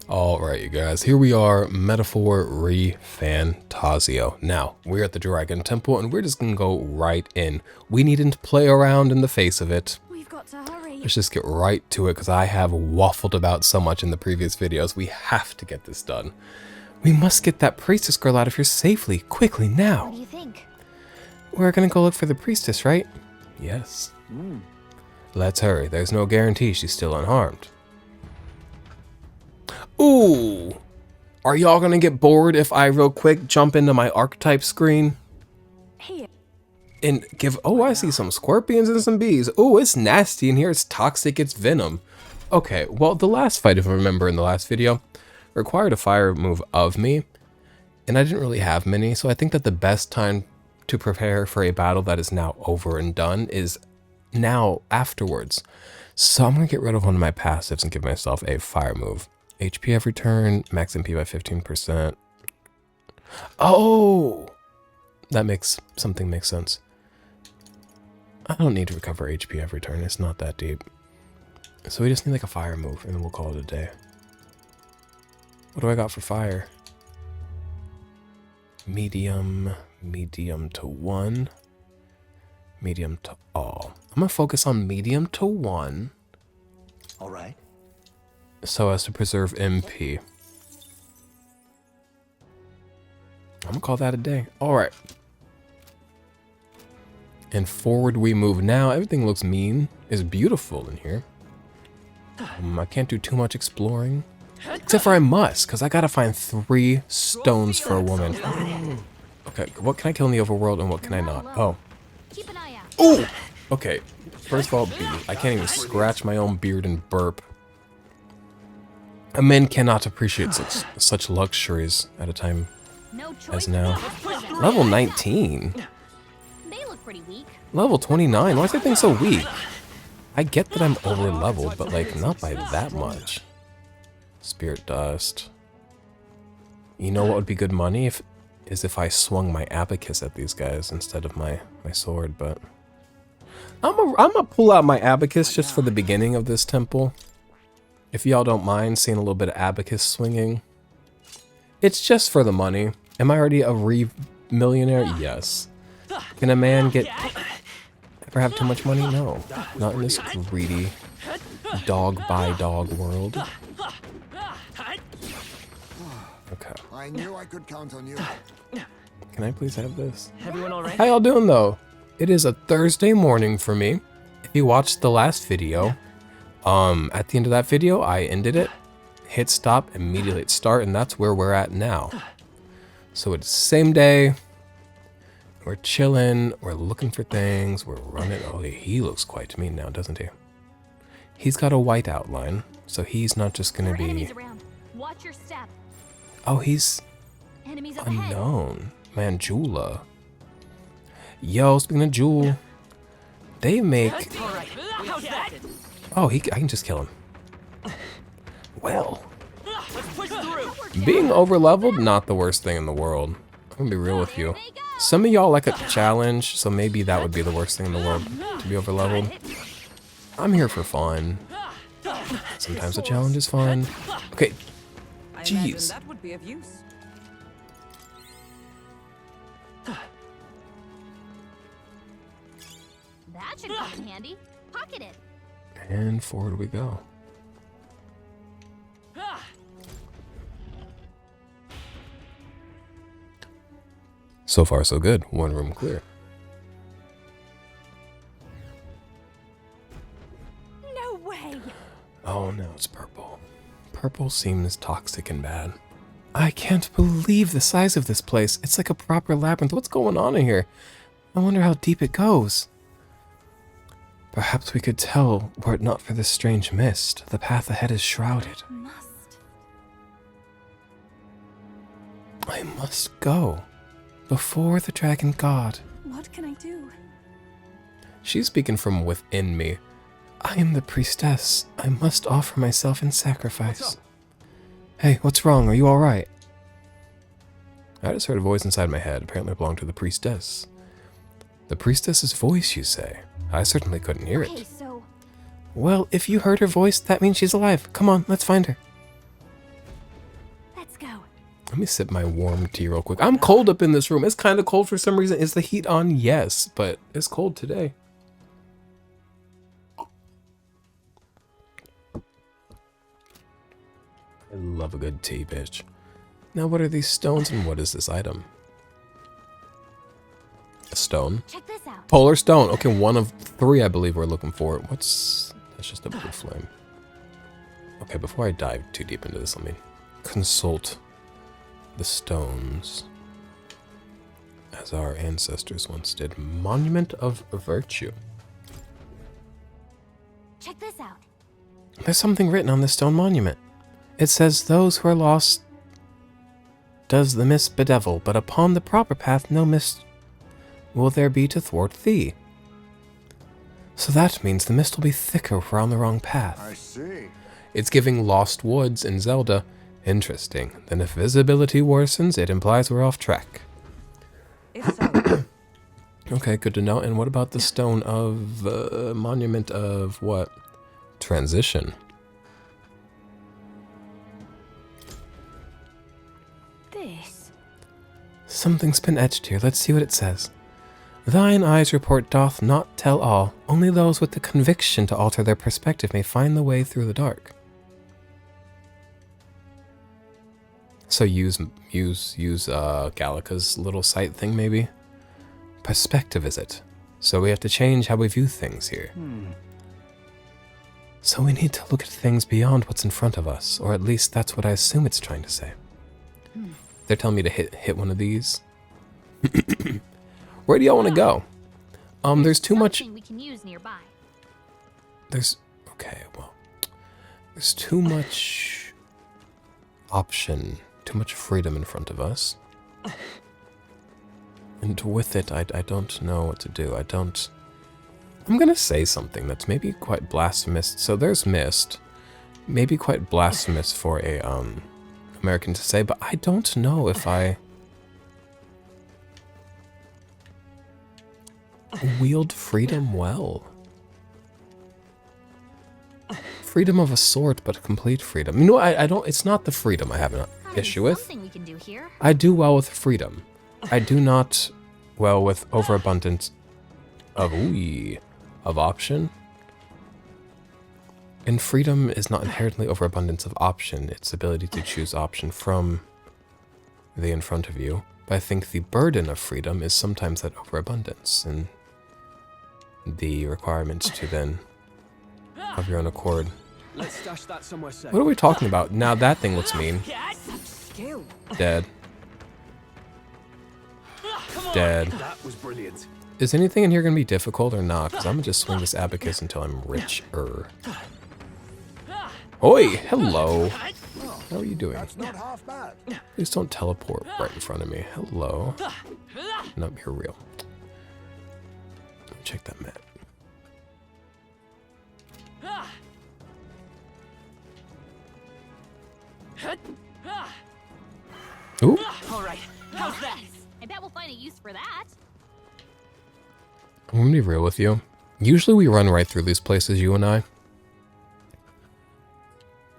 Alright, you guys, here we are, Metaphor ReFantazio. Now, we're at the Dragon Temple, and we're just gonna go right in. We needn't play around in the face of it. We've got to hurry. Let's just get right to it, because I have waffled about so much in the previous videos. We have to get this done. We must get that priestess girl out of here safely, quickly, now. What do you think? We're gonna go look for the priestess, right? Yes. Let's hurry. There's no guarantee she's still unharmed. Ooh! Are y'all gonna get bored if I real quick jump into my archetype screen? Here. And give... Oh, I see some scorpions and some bees. Oh, it's nasty in here. It's toxic. It's venom. Okay, well, the last fight, if I remember in the last video, required a fire move of me. And I didn't really have many, so I think that the best time to prepare for a battle that is now over and done is now afterwards. So I'm gonna get rid of one of my passives and give myself a fire move. HP every turn, max MP by 15%. Oh! That makes sense. I don't need to recover HP every turn, it's not that deep. So we just need like a fire move and then we'll call it a day. What do I got for fire? Medium to 1. Medium to all. I'm gonna focus on medium to 1. All right. So as to preserve MP. I'm gonna call that a day. Alright. And forward we move now. Everything looks mean. It's beautiful in here. I can't do too much exploring. Except for I must, because I gotta find 3 stones for a woman. Okay, what can I kill in the overworld and what can I not? Oh. Keep an eye out. Ooh! Okay, first of all, I can't even scratch my own beard and burp. A man cannot appreciate such luxuries at a time No choice. as now. Level 19. They look pretty weak. Level 29. Why is everything so weak? I get that I'm over leveled, but like not by that much. Spirit dust. You know what would be good money if I swung my abacus at these guys instead of my sword, but I'm gonna pull out my abacus just for the beginning of this temple. If y'all don't mind seeing a little bit of abacus swinging. It's just for the money. Am I already a millionaire? Yes. Can a man ever have too much money? No. Not in this greedy dog-by-dog world. Okay. I knew I could count on you. Can I please have this? Everyone all right? How y'all doing though? It is a Thursday morning for me. If you watched the last video, at the end of that video, I ended it, hit stop, immediately hit start, and that's where we're at now. So it's the same day, we're chilling, we're looking for things, we're running. Oh, he looks quite mean now, doesn't he? He's got a white outline, so he's not just gonna be... Enemies around. Watch your step. Oh, he's Enemies up ahead. unknown. Manjula. Yo, speaking of Jewel, they make... All right. How's that? Oh, I can just kill him. Well, Let's push through. being overleveled, not the worst thing in the world. I'm gonna be real with you. Some of y'all like a challenge, so maybe that would be the worst thing in the world, to be overleveled. I'm here for fun. Sometimes a challenge is fun. Okay, I imagine jeez. that would be of use. That should come in handy. Pocket it. And forward we go. So far, so good. One room clear. No way. Oh no, it's purple. Purple seems toxic and bad. I can't believe the size of this place. It's like a proper labyrinth. What's going on in here? I wonder how deep it goes. Perhaps we could tell were it not for this strange mist. The path ahead is shrouded. Must. I must go. Before the dragon god. What can I do? She's speaking from within me. I am the priestess. I must offer myself in sacrifice. Hey, what's wrong? Are you alright? I just heard a voice inside my head. Apparently it belonged to the priestess. The priestess's voice, you say? I certainly couldn't hear Okay, it. so Well, if you heard her voice, that means she's alive. Come on, let's find her. go. Let me sip my warm tea real quick. I'm cold up in this room. It's kind of cold for some reason. Is the heat on? Yes, but it's cold today. I love a good tea, bitch. Now, what are these stones and what is this item? A stone. Check this out. Polar stone. Okay, one of 3 I believe we're looking for. That's just a blue flame. Okay, before I dive too deep into this, let me consult the stones as our ancestors once did. Monument of Virtue. Check this out. There's something written on this stone monument. It says, those who are lost does the mist bedevil, but upon the proper path no mist will there be to thwart thee. So that means the mist will be thicker if we're on the wrong path. I see. It's giving Lost Woods in Zelda. Interesting. Then if visibility worsens, it implies we're off track. If so, Okay, good to know. And what about the stone of monument of what? Transition. This. Something's been etched here. Let's see what it says. Thine eyes report doth not tell all. Only those with the conviction to alter their perspective may find the way through the dark. So use Gallica's little sight thing, maybe? Perspective is it? So we have to change how we view things here. So we need to look at things beyond what's in front of us, or at least that's what I assume it's trying to say. They're telling me to hit one of these. Where do y'all want to go? There's too much. Something we can use nearby. Okay, well, there's too much option, too much freedom in front of us. And with it, I don't know what to do. I'm gonna say something that's maybe quite blasphemous. So there's mist, maybe quite blasphemous for a American to say, but I don't know if I wield freedom well. Freedom of a sort, but complete freedom. You know, I don't. It's not the freedom I have an issue with. Something we can do here. I do well with freedom. I do not well with overabundance of option. And freedom is not inherently overabundance of option. It's ability to choose option from the in front of you. But I think the burden of freedom is sometimes that overabundance and the requirements to then, of your own accord. Let's stash that somewhere safe. What are we talking about? Now that thing looks mean. skill. Dead. Dead. That was brilliant. Is anything in here going to be difficult or not? Because I'm going to just swing this abacus until I'm richer. Oi! Hello! How are you doing? That's not half bad. Please don't teleport right in front of me. Hello. Nope, you're real. Check that map. Ooh. All right. How's that? I bet we'll find a use for that. I'm gonna be real with you. Usually we run right through these places, you and I.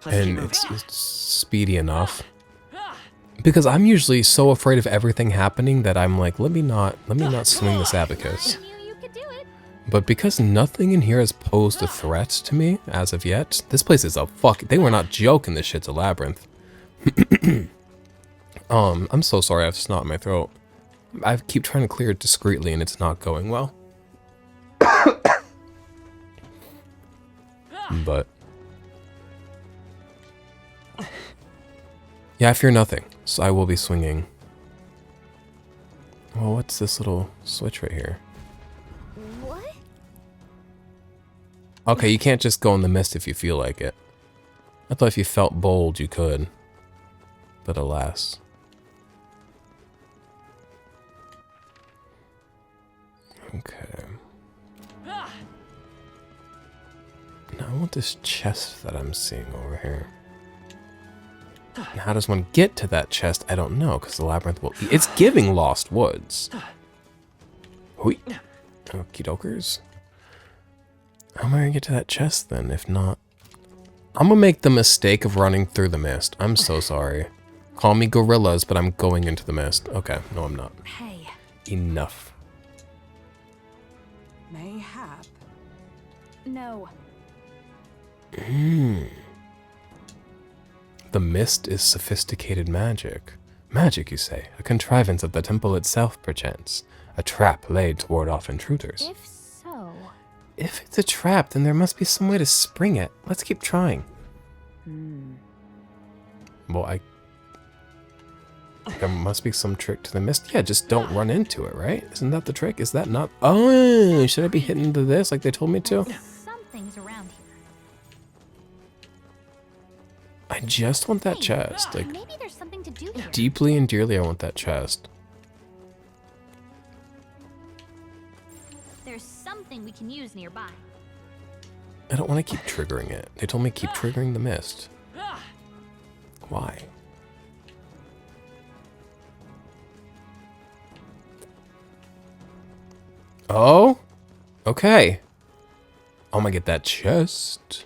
And it's speedy enough. Because I'm usually so afraid of everything happening that I'm like, let me not swing this abacus. I knew you could do it. But because nothing in here has posed a threat to me as of yet, this place is a they were not joking, this shit's a labyrinth. I'm so sorry I have snot in my throat. I keep trying to clear it discreetly and it's not going well. But yeah, I fear nothing, so I will be swinging. Well, what's this little switch right here? What? Okay, you can't just go in the mist if you feel like it. I thought if you felt bold, you could. But alas. Okay. Now I want this chest that I'm seeing over here. And how does one get to that chest? I don't know, because the labyrinth will... It's giving Lost Woods. Hoi. Okie dokers. How am I going to get to that chest, then, if not... I'm going to make the mistake of running through the mist. I'm so sorry. Call me gorillas, but I'm going into the mist. Okay, no, I'm not. Hey, Enough. mayhap. No. The mist is sophisticated magic. Magic, you say? A contrivance of the temple itself, perchance. A trap laid to ward off intruders. If so... If it's a trap, then there must be some way to spring it. Let's keep trying. Well, there must be some trick to the mist. Yeah, just don't run into it, right? Isn't that the trick? Is that not... Oh, should I be hitting into this like they told me to? Something's around here. I just want that Hey, chest. Like, maybe there's something to do here. deeply and dearly, I want that chest. There's something we can use nearby. I don't want to keep triggering it. They told me keep triggering the mist. Why? Oh? Okay. I'm gonna get that chest.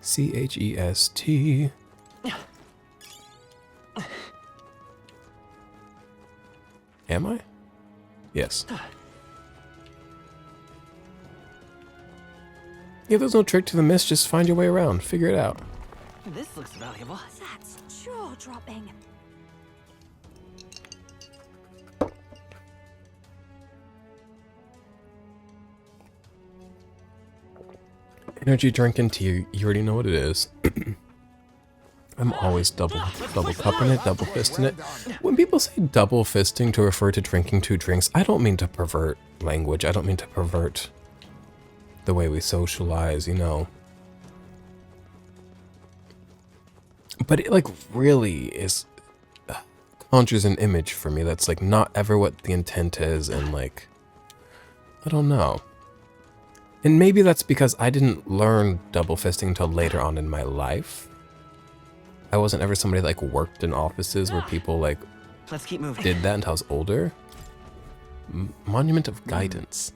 C-H-E-S-T. Am I? Yes. Yeah, there's no trick to the mist. Just find your way around. Figure it out. This looks valuable. That's jaw-dropping. Energy drink and tea. You already know what it is. I'm always double cupping it, double fisting it. When people say double fisting to refer to drinking 2 drinks, I don't mean to pervert language. I don't mean to pervert the way we socialize, you know. But it like really is conjures an image for me that's like not ever what the intent is, and like I don't know. And maybe that's because I didn't learn double fisting until later on in my life. I wasn't ever somebody that like worked in offices where people like Let's keep moving. did that until I was older. Monument of Guidance.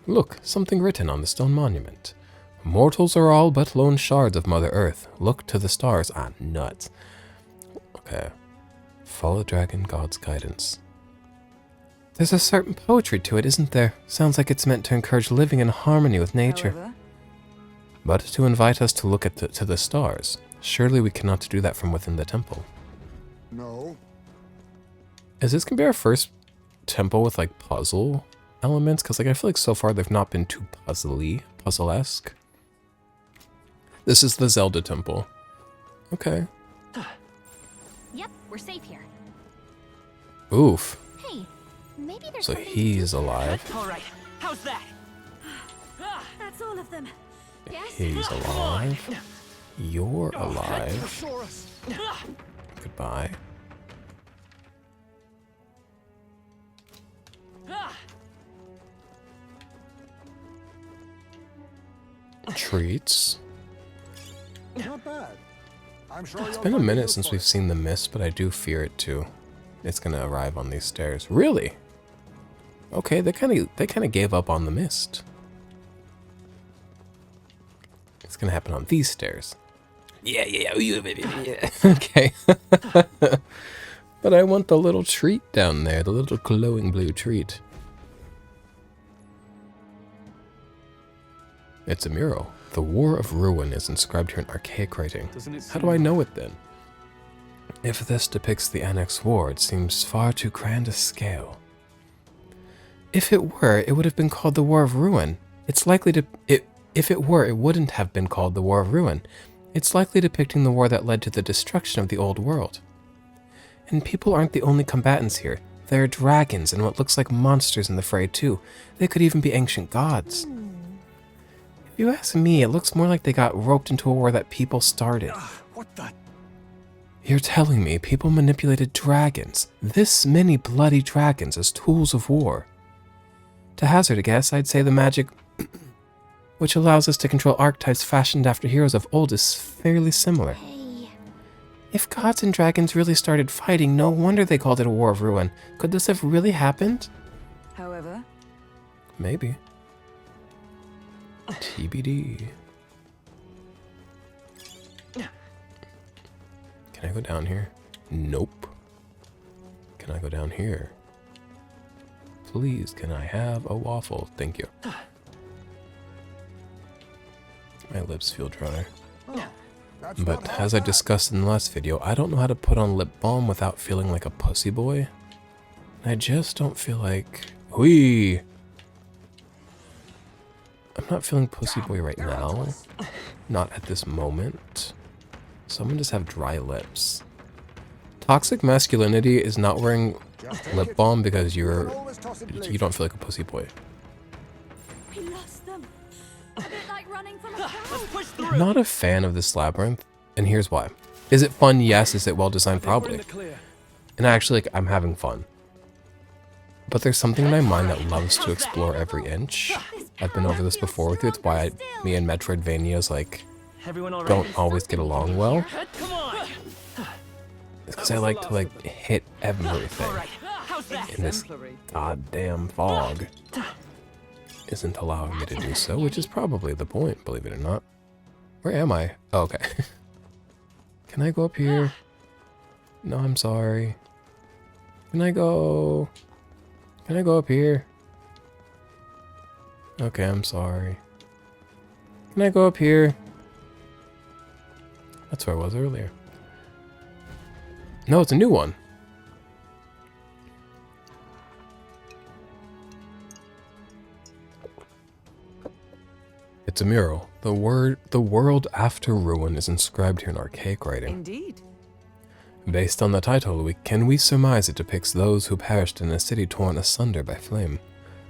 Look, something written on the stone monument. Mortals are all but lone shards of Mother Earth. Look to the stars. Ah, nuts. Okay. Follow dragon god's guidance. There's a certain poetry to it, isn't there? Sounds like it's meant to encourage living in harmony with nature. However, But to invite us to look at to the stars. Surely we cannot do that from within the temple. No. Is this gonna be our first temple with like puzzle elements? Because like I feel like so far they've not been too puzzle-esque. This is the Zelda temple. Okay. Yep, we're safe here. Oof. Hey, maybe there's So something to he's do. alive. All right. How's that? that's all of them. Yes? He's alive. You're alive. Thesaurus. Goodbye. Treats. Not bad. I'm sure It's been a minute since we've seen the mist, but I do fear it too. It's gonna arrive on these stairs. Really? Okay, they kind of gave up on the mist. It's gonna happen on these stairs. Yeah. Okay. But I want the little treat down there, the little glowing blue treat. It's a mural. The War of Ruin is inscribed here in archaic writing. Doesn't it How do I know it then? If this depicts the Annex War, it seems far too grand a scale. If it were, it would have been called the War of Ruin. It's likely to... If it were, it wouldn't have been called the War of Ruin. It's likely depicting the war that led to the destruction of the old world. And people aren't the only combatants here. There are dragons and what looks like monsters in the fray too. They could even be ancient gods. If you ask me, it looks more like they got roped into a war that people started. What the? You're telling me people manipulated dragons, this many bloody dragons, as tools of war? To hazard a guess, I'd say the magic which allows us to control archetypes fashioned after heroes of old is fairly similar. Hey, If gods and dragons really started fighting, no wonder they called it a war of ruin. Could this have really happened? However, Maybe. TBD. Can Can I go down here? Nope. Can I go down here? Please, can I have a waffle? Thank you. My lips feel dry. That's But not half as I bad. discussed in the last video, I don't know how to put on lip balm without feeling like a pussy boy. I just don't feel like... Whee! I'm not feeling pussy boy right now. Not at this moment. So I'm gonna just have dry lips. Toxic masculinity is not wearing Just take lip it. balm because You can you're... always toss it You later. don't feel like a pussy boy. We lost them. A bit like running from a crowd. Let's push I'm through. not a fan of this labyrinth, and here's why. Is it fun? Yes. Is it well designed? We're in Probably. the clear. And actually, like, I'm having fun. But there's something in my mind that loves to explore every inch. I've been over this before with you. It's why me and Metroidvanias, like, Everyone all right? don't always get along well. Come on. It's because I like to, like, hit everything. All right. How's that? And this goddamn fog isn't allowing me to do so, which is probably the point, believe it or not. Where am I? Oh, okay. Can I go up here? No, I'm sorry. Can I go... Can I go up here? Okay, I'm sorry. Can I go up here? That's where I was earlier. No, it's a new one. It's a mural. The world after ruin is inscribed here in archaic writing. Indeed. Based on the title, can we surmise it depicts those who perished in a city torn asunder by flame.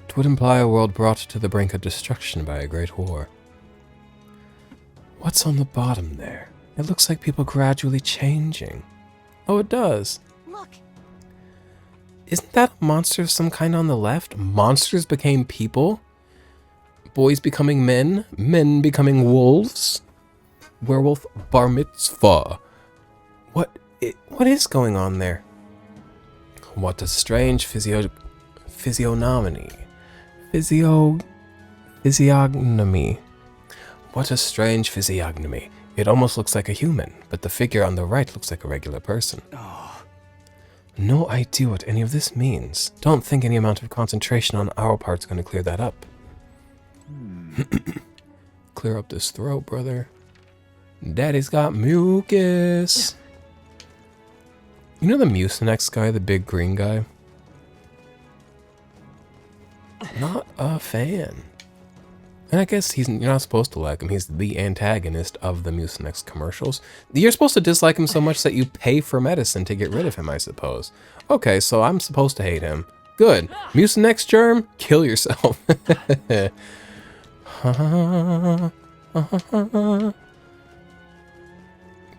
It would imply a world brought to the brink of destruction by a great war. What's on the bottom there? It looks like people gradually changing. Oh, it does. Look, Isn't that a monster of some kind on the left? Monsters became people? Boys becoming men? Men becoming wolves? Werewolf bar mitzvah. What is going on there? What a strange physiognomy. Physiognomy. What a strange physiognomy. It almost looks like a human, but the figure on the right looks like a regular person. No idea what any of this means. Don't think any amount of concentration on our part's going to clear that up. Clear up this throat, brother. Daddy's got mucus. You know the Mucinex guy, the big green guy? Not a fan. And I guess you're not supposed to like him. He's the antagonist of the Mucinex commercials. You're supposed to dislike him so much that you pay for medicine to get rid of him, I suppose. Okay, so I'm supposed to hate him. Good. Mucinex germ, kill yourself.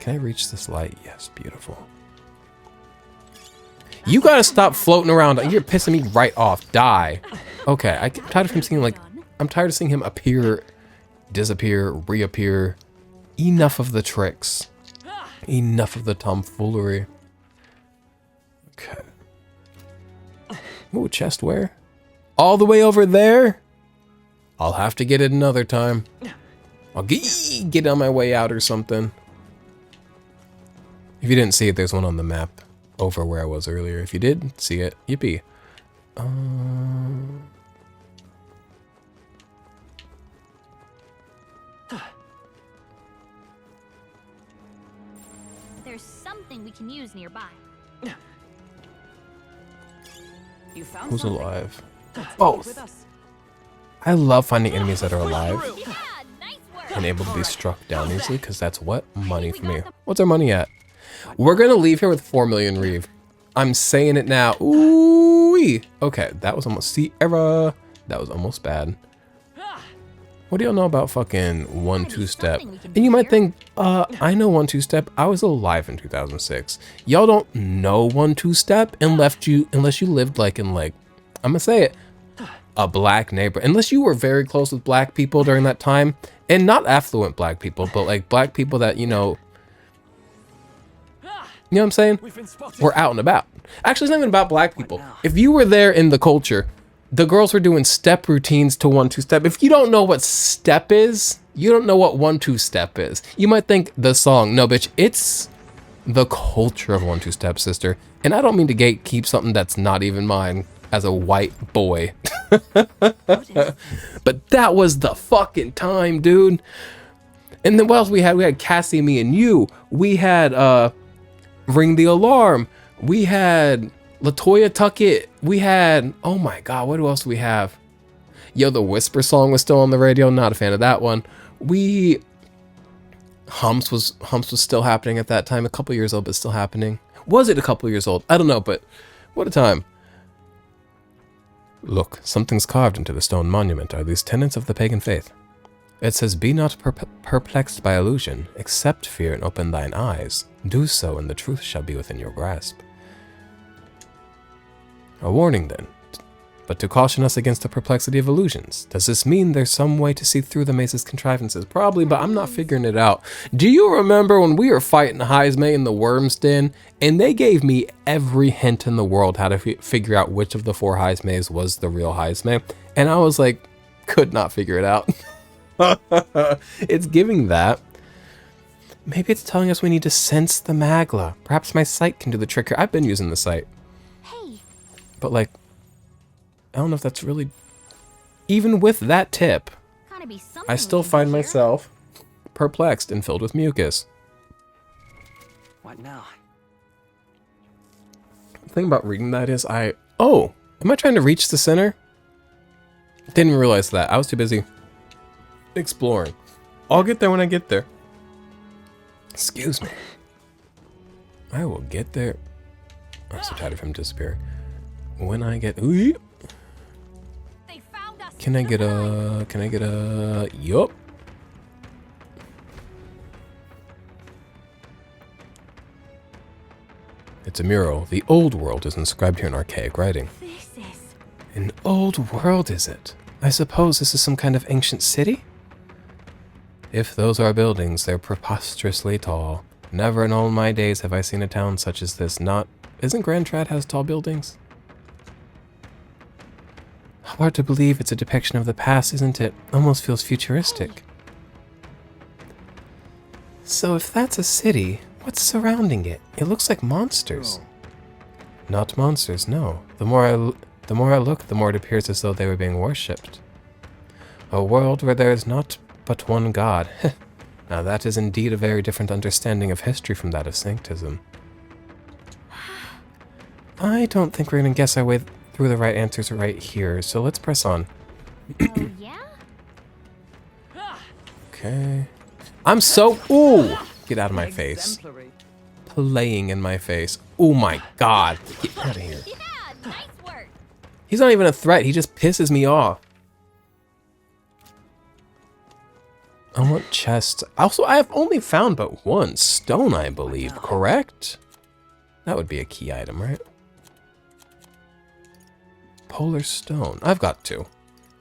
Can I reach this light? Yes, beautiful. You gotta stop floating around. You're pissing me right off. Die. Okay, I'm tired of him seeing like... I'm tired of seeing him appear, disappear, reappear. Enough of the tricks. Enough of the tomfoolery. Okay. Ooh, chestware. All the way over there? I'll have to get it another time. I'll get on my way out or something. If you didn't see it, there's one on the map over where I was earlier. If you did see it, yippee. there's something we can use nearby. You found Who's something. alive? Take it Both. with us. I love finding enemies that are alive Yeah, nice work. and able to be struck down easily, because that's what money for me. What's our money at? We're gonna leave here with 4 million reeve. I'm saying it now. Ooh-wee. Okay, that was almost Sierra. That was almost bad. What do y'all know about fucking 1-2-step? And you might think, I know 1-2-step. I was alive in 2006. Y'all don't know 1-2-step unless you lived like in like, I'm gonna say it, a black neighborhood. Unless you were very close with black people during that time, and not affluent black people, but like black people that, you know what I'm saying? We've been spotted. We're out and about. Actually, it's not even about black people. If you were there in the culture, the girls were doing step routines to 1-2-step. If you don't know what step is, you don't know what 1-2-step is. You might think the song. No, bitch, it's the culture of One Two Stepsister. And I don't mean to gatekeep something that's not even mine as a white boy. But that was the fucking time, dude. And then what else we had? We had Cassie, Me, and You. We had Ring the Alarm. We had LaToya Tuckett. We had, oh my God, what else do we have? Yo, the Whisper song was still on the radio. Not a fan of that one. Humps was still happening at that time. A couple years old, but still happening. Was it a couple years old? I don't know, but what a time. Look, something's carved into the stone monument. Are these tenets of the pagan faith? It says, be not perplexed by illusion. Accept fear and open thine eyes. Do so, and the truth shall be within your grasp. A warning, then, but to caution us against the perplexity of illusions. Does this mean there's some way to see through the maze's contrivances? Probably, but I'm not figuring it out. Do you remember when we were fighting Heisme in the Worm's Den, and they gave me every hint in the world how to figure out which of the 4 Heismes was the real Heisme? And I was like, could not figure it out. It's giving that. Maybe it's telling us we need to sense the magla. Perhaps my sight can do the trick here. I've been using the sight. Hey. But like, I don't know if that's really... Even with that tip, Gotta be something I still we can find do here. myself perplexed and filled with mucus. What now? The thing about reading that is oh, am I trying to reach the center? Didn't realize that. I was too busy exploring. I'll get there when I get there. Excuse me. I will get there. I'm so tired of him disappearing. When I get... Ooh, They found us. can I get a... Yup. It's a mural. The old world is inscribed here in archaic writing. This is. An old world, is it? I suppose this is some kind of ancient city? If those are buildings, they're preposterously tall. Never in all my days have I seen a town such as this. Isn't Grand Trad has tall buildings? Hard to believe it's a depiction of the past, isn't it? Almost feels futuristic. So if that's a city, what's surrounding it? It looks like monsters. No. Not monsters, no. The more I look, the more it appears as though they were being worshipped. A world where there is not but one God. Now that is indeed a very different understanding of history from that of sanctism. I don't think we're going to guess our way through the right answers right here, so let's press on. Oh, yeah? Okay. I'm so... Ooh! Get out of my face. Exemplary. Playing in my face. Oh my God. Get out of here. Yeah, nice work. He's not even a threat. He just pisses me off. I want chests. Also, I have only found but one stone, I believe, correct? That would be a key item, right? Polar stone. I've got 2.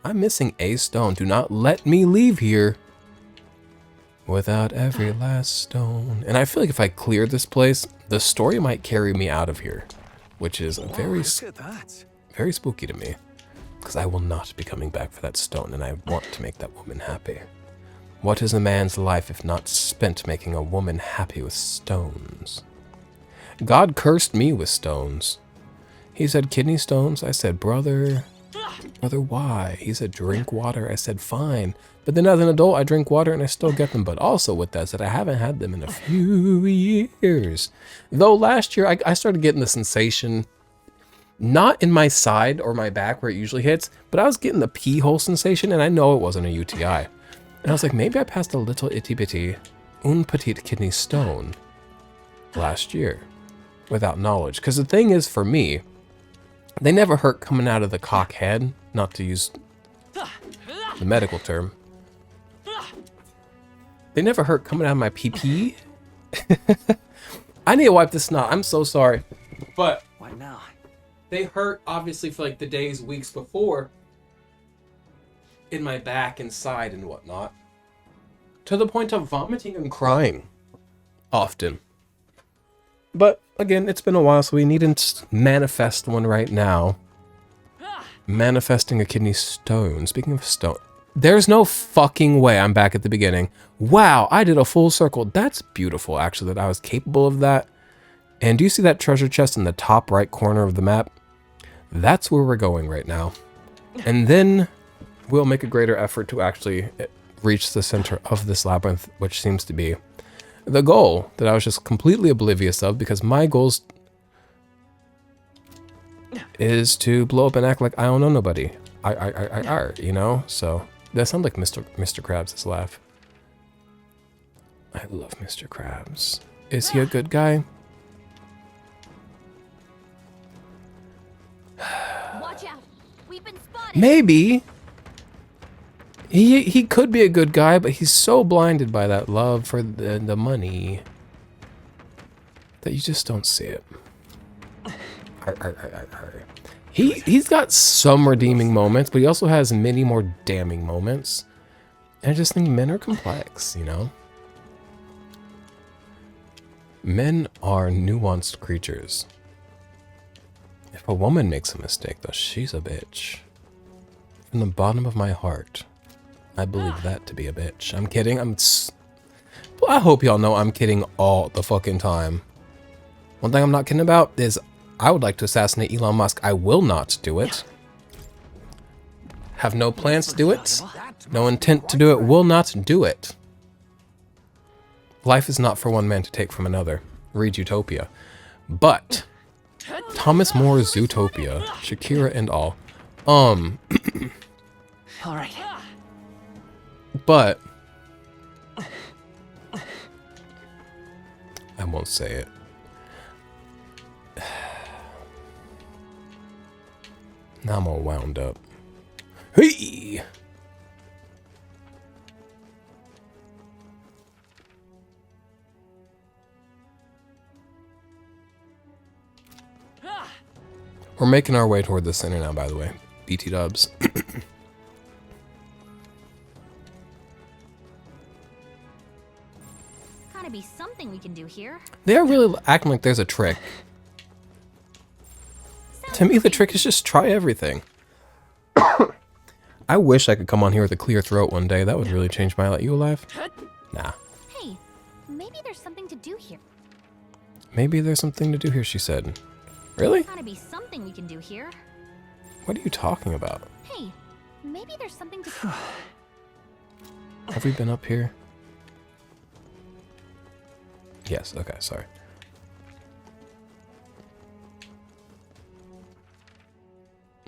I'm missing a stone. Do not let me leave here without every last stone. And I feel like if I clear this place, the story might carry me out of here, which is very, Look at that. very spooky to me, because I will not be coming back for that stone, and I want to make that woman happy. What is a man's life if not spent making a woman happy with stones? God cursed me with stones. He said kidney stones. I said, brother, why? He said drink water. I said fine. But then as an adult, I drink water and I still get them. But also with that said, I haven't had them in a few years. Though last year I started getting the sensation, not in my side or my back where it usually hits, but I was getting the pee hole sensation, and I know it wasn't a UTI. And I was like, maybe I passed a little itty bitty, un petit kidney stone last year without knowledge. Because the thing is, for me, they never hurt coming out of the cock head, not to use the medical term. They never hurt coming out of my pee-pee. I need to wipe this snot. I'm so sorry. But What now? they hurt, obviously, for like the days, weeks before in my back and side and whatnot, to the point of vomiting and crying often. But again, it's been a while, so we needn't manifest one right now. Manifesting a kidney stone. Speaking of stone, there's no fucking way I'm back at the beginning. Wow, I did a full circle. That's beautiful, actually, that I was capable of that. And do you see that treasure chest in the top right corner of the map? That's where we're going right now. And then we'll make a greater effort to actually reach the center of this labyrinth, which seems to be the goal that I was just completely oblivious of, because my goal is to blow up and act like I don't know nobody. You know? So that sounds like Mr. Krabs' laugh. I love Mr. Krabs. Is he a good guy? Watch out. We've been spotted. Maybe. He could be a good guy, but he's so blinded by that love for the money that you just don't see it. He's got some redeeming moments, but he also has many more damning moments. And I just think men are complex, you know? Men are nuanced creatures. If a woman makes a mistake, though, she's a bitch. From the bottom of my heart, I believe that to be a bitch. I'm kidding. I hope y'all know I'm kidding all the fucking time. One thing I'm not kidding about is I would like to assassinate Elon Musk. I will not do it. Have no plans to do it. No intent to do it. Will not do it. Life is not for one man to take from another. Read Utopia. But Thomas More's Zootopia, Shakira and all. All right. But I won't say it. Now I'm all wound up. Hey! We're making our way toward the center now, by the way. BT dubs. Gotta be something we can do here. They're really acting like there's a trick. To me, the trick is just try everything. I wish I could come on here with a clear throat one day. That would really change my life. You alive? Nah. Hey, maybe there's something to do here. Maybe there's something to do here, she said. Really? Gotta be something we can do here. What are you talking about? Hey, maybe there's something to... Have we been up here? Yes, okay, sorry.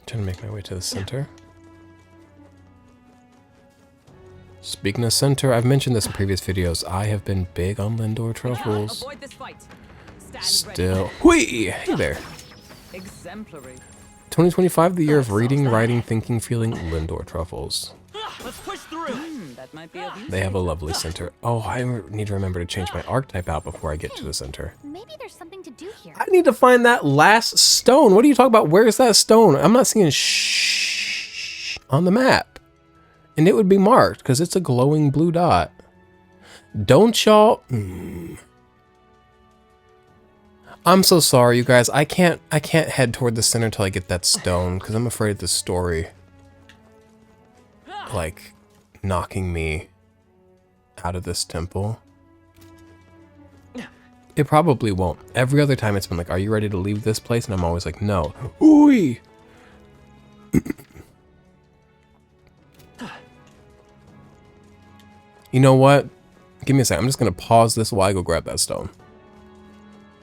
Trying to make my way to the center. Speaking of center, I've mentioned this in previous videos. I have been big on Lindor truffles. Avoid this fight. Stand Still. Whee! Hey there. ready. Exemplary. 2025, the year of reading, writing, thinking, feeling Lindor truffles. Let's push through. That might be of use. They have a lovely center. Oh, I need to remember to change my archetype out before I get to the center. Maybe there's something to do here. I need to find that last stone. What are you talking about? Where is that stone? I'm not seeing shh on the map. And it would be marked because it's a glowing blue dot. Don't y'all... I'm so sorry, you guys. I can't head toward the center until I get that stone because I'm afraid the story, like, knocking me out of this temple. It probably won't. Every other time it's been like, are you ready to leave this place? And I'm always like, no. Ooh. You know what? Give me a second. I'm just going to pause this while I go grab that stone.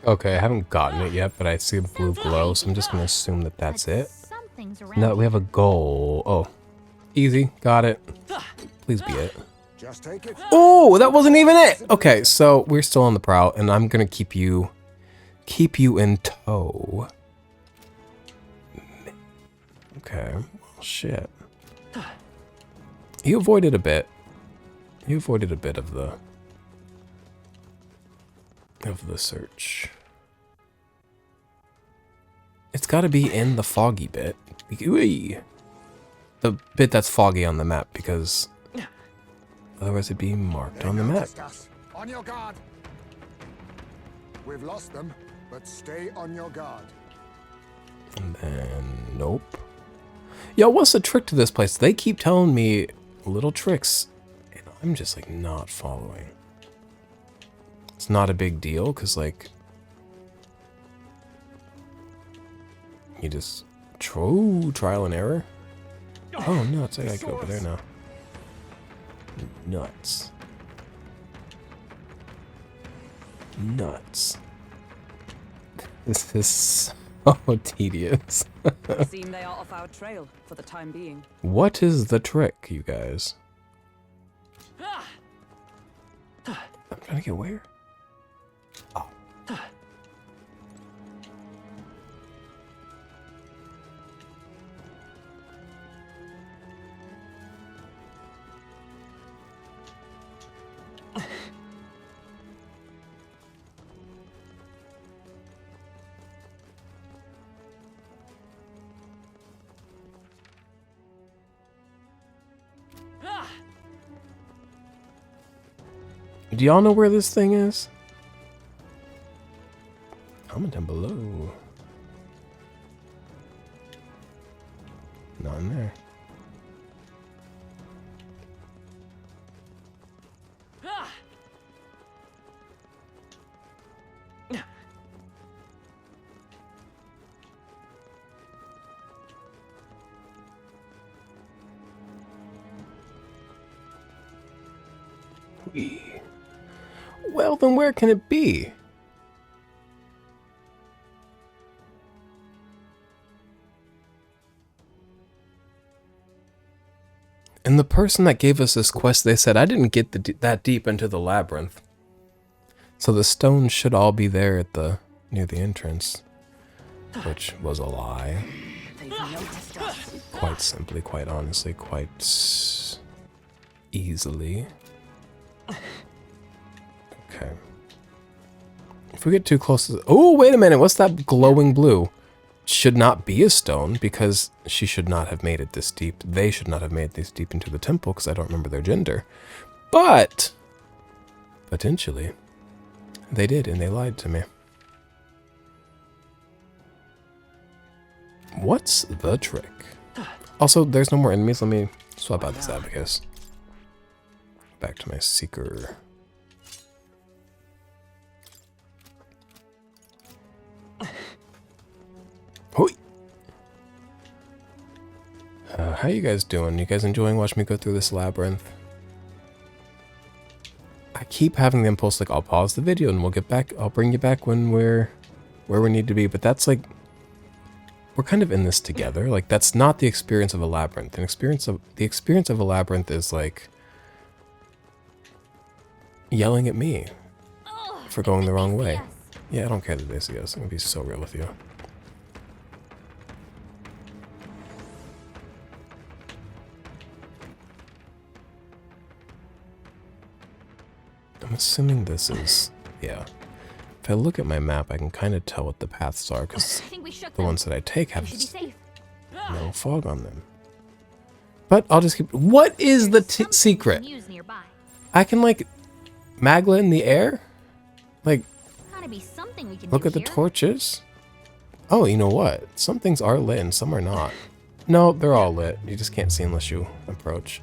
Okay, I haven't gotten it yet, but I see a blue glow, so I'm just going to assume that that's it. Something's around. No, we have a goal. Oh. Easy. Got it. Please be it. Just take it. Oh, that wasn't even it! Okay, so we're still on the prowl, and I'm going to keep you in tow. Okay. Well, shit. You avoided a bit. You avoided a bit of the search. It's got to be in the foggy bit. The bit that's foggy on the map, because otherwise it'd be marked on the map. On your guard. We've lost them, but stay on your guard. And then, nope. Yo, what's the trick to this place? They keep telling me little tricks, and I'm just, like, not following. It's not a big deal, because, like, You just true trial and error. Oh no, it's like I go over there now. Nuts. Nuts. This is so tedious. Seem they are off our trail for the time being. What is the trick, you guys? I'm trying to get where? Oh. Do y'all know where this thing is? Comment down below. Not in there. Well, then where can it be? And the person that gave us this quest, they said, I didn't get that deep into the labyrinth. So the stones should all be there at near the entrance. Which was a lie. Quite simply, quite honestly, quite easily. Okay. If we get too close to... Oh, wait a minute. What's that glowing blue? Should not be a stone because she should not have made it this deep. They should not have made it this deep into the temple because I don't remember their gender. But potentially they did, and they lied to me. What's the trick? Also, there's no more enemies. Let me swap out this abacus. Back to my seeker. Hoi. How you guys doing? You guys enjoying watching me go through this labyrinth? I keep having the impulse like I'll pause the video and we'll get back. I'll bring you back when we're where we need to be. But that's like we're kind of in this together. Like that's not the experience of a labyrinth. The experience of a labyrinth is like yelling at me for going the wrong way. Yeah, I don't care that they see us. I'm gonna be so real with you. I'm assuming this is, yeah. If I look at my map, I can kind of tell what the paths are, because the ones that I take have no fog on them. But I'll just keep... What is the secret? I can, like, magla in the air? Like, look at the torches? Oh, you know what? Some things are lit and some are not. No, they're all lit. You just can't see unless you approach.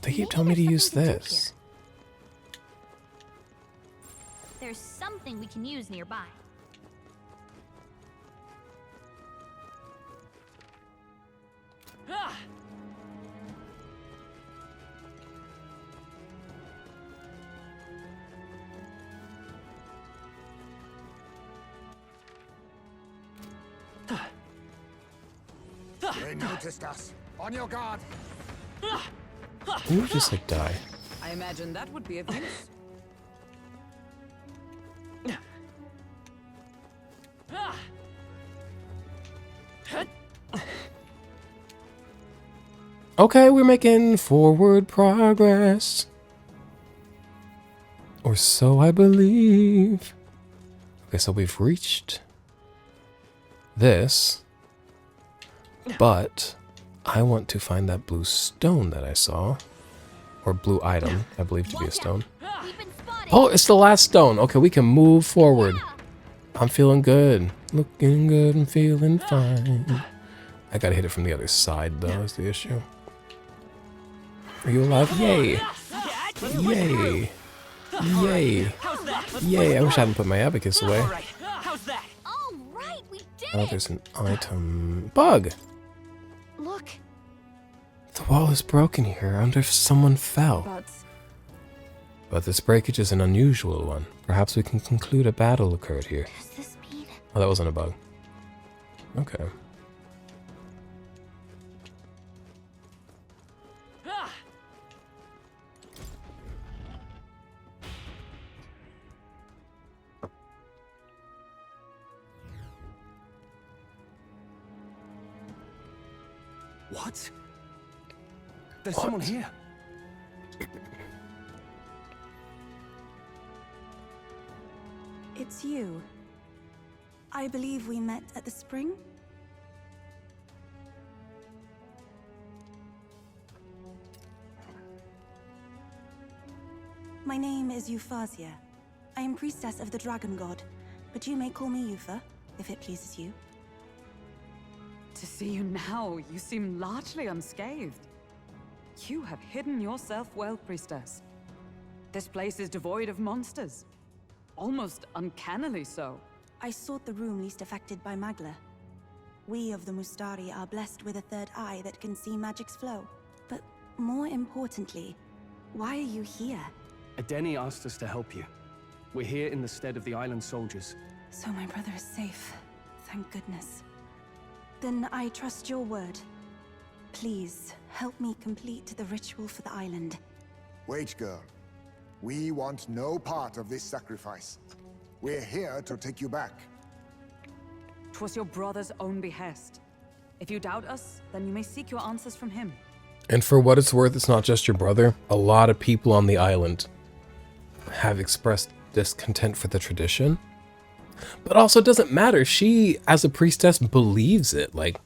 They keep telling me to use this. There's something we can use nearby. They noticed us. On your guard. Can you just like die? I imagine that would be of use. Okay, we're making forward progress. Or so I believe. Okay, so we've reached this. But I want to find that blue stone that I saw. Or blue item, I believe to be a stone. Oh, it's the last stone. Okay, we can move forward. I'm feeling good. Looking good and feeling fine. I gotta hit it from the other side, though, is the issue. Are you alive? Yay! Yay! Yay! Yay, I wish I hadn't put my abacus away. All right. How's that? All right, we did Oh, it. there's an item. Bug! Look, The wall is broken here. I wonder if someone fell. But this breakage is an unusual one. Perhaps we can conclude a battle occurred here. does this mean? Oh, that wasn't a bug. Okay. Ah! What? There's someone here. It's you. I believe we met at the spring? My name is Euphazia. I am priestess of the dragon god, but you may call me Eupha, if it pleases you. To see you now, you seem largely unscathed. You have hidden yourself well, priestess. This place is devoid of monsters. Almost uncannily so. I sought the room least affected by Magla. We of the Mustari are blessed with a third eye that can see magic's flow. But more importantly, why are you here? Adeni asked us to help you. We're here in the stead of the island soldiers. So my brother is safe. Thank goodness. Then I trust your word. Please, help me complete the ritual for the island. Wait, girl. We want no part of this sacrifice. We're here to take you back. 'Twas your brother's own behest. If you doubt us, then you may seek your answers from him. And for what it's worth, it's not just your brother. A lot of people on the island have expressed discontent for the tradition. But also, it doesn't matter. She, as a priestess, believes it. Like,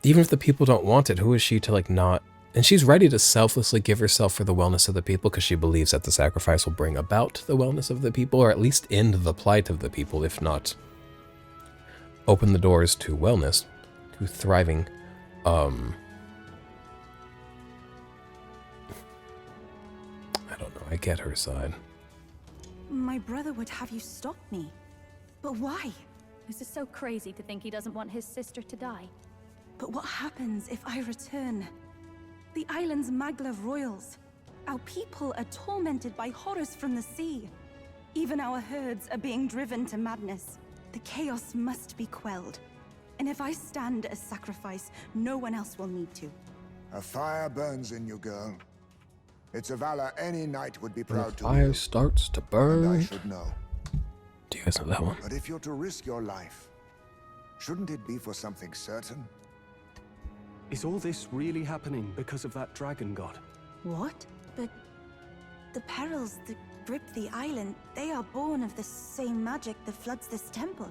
even if the people don't want it, who is she to, like, not... And she's ready to selflessly give herself for the wellness of the people because she believes that the sacrifice will bring about the wellness of the people, or at least end the plight of the people, if not open the doors to wellness, to thriving. I don't know. I get her side. My brother would have you stop me. But why? This is so crazy to think he doesn't want his sister to die. But what happens if I return? The island's Magla royals. Our people are tormented by horrors from the sea. Even our herds are being driven to madness. The chaos must be quelled. And if I stand as sacrifice, no one else will need to. A fire burns in you, girl. It's a valor any knight would be proud to Fire wield, starts to and I burn. should know. Do you guys know that one? But if you're to risk your life, shouldn't it be for something certain? Is all this really happening because of that dragon god? What? But the perils that grip the island, they are born of the same magic that floods this temple.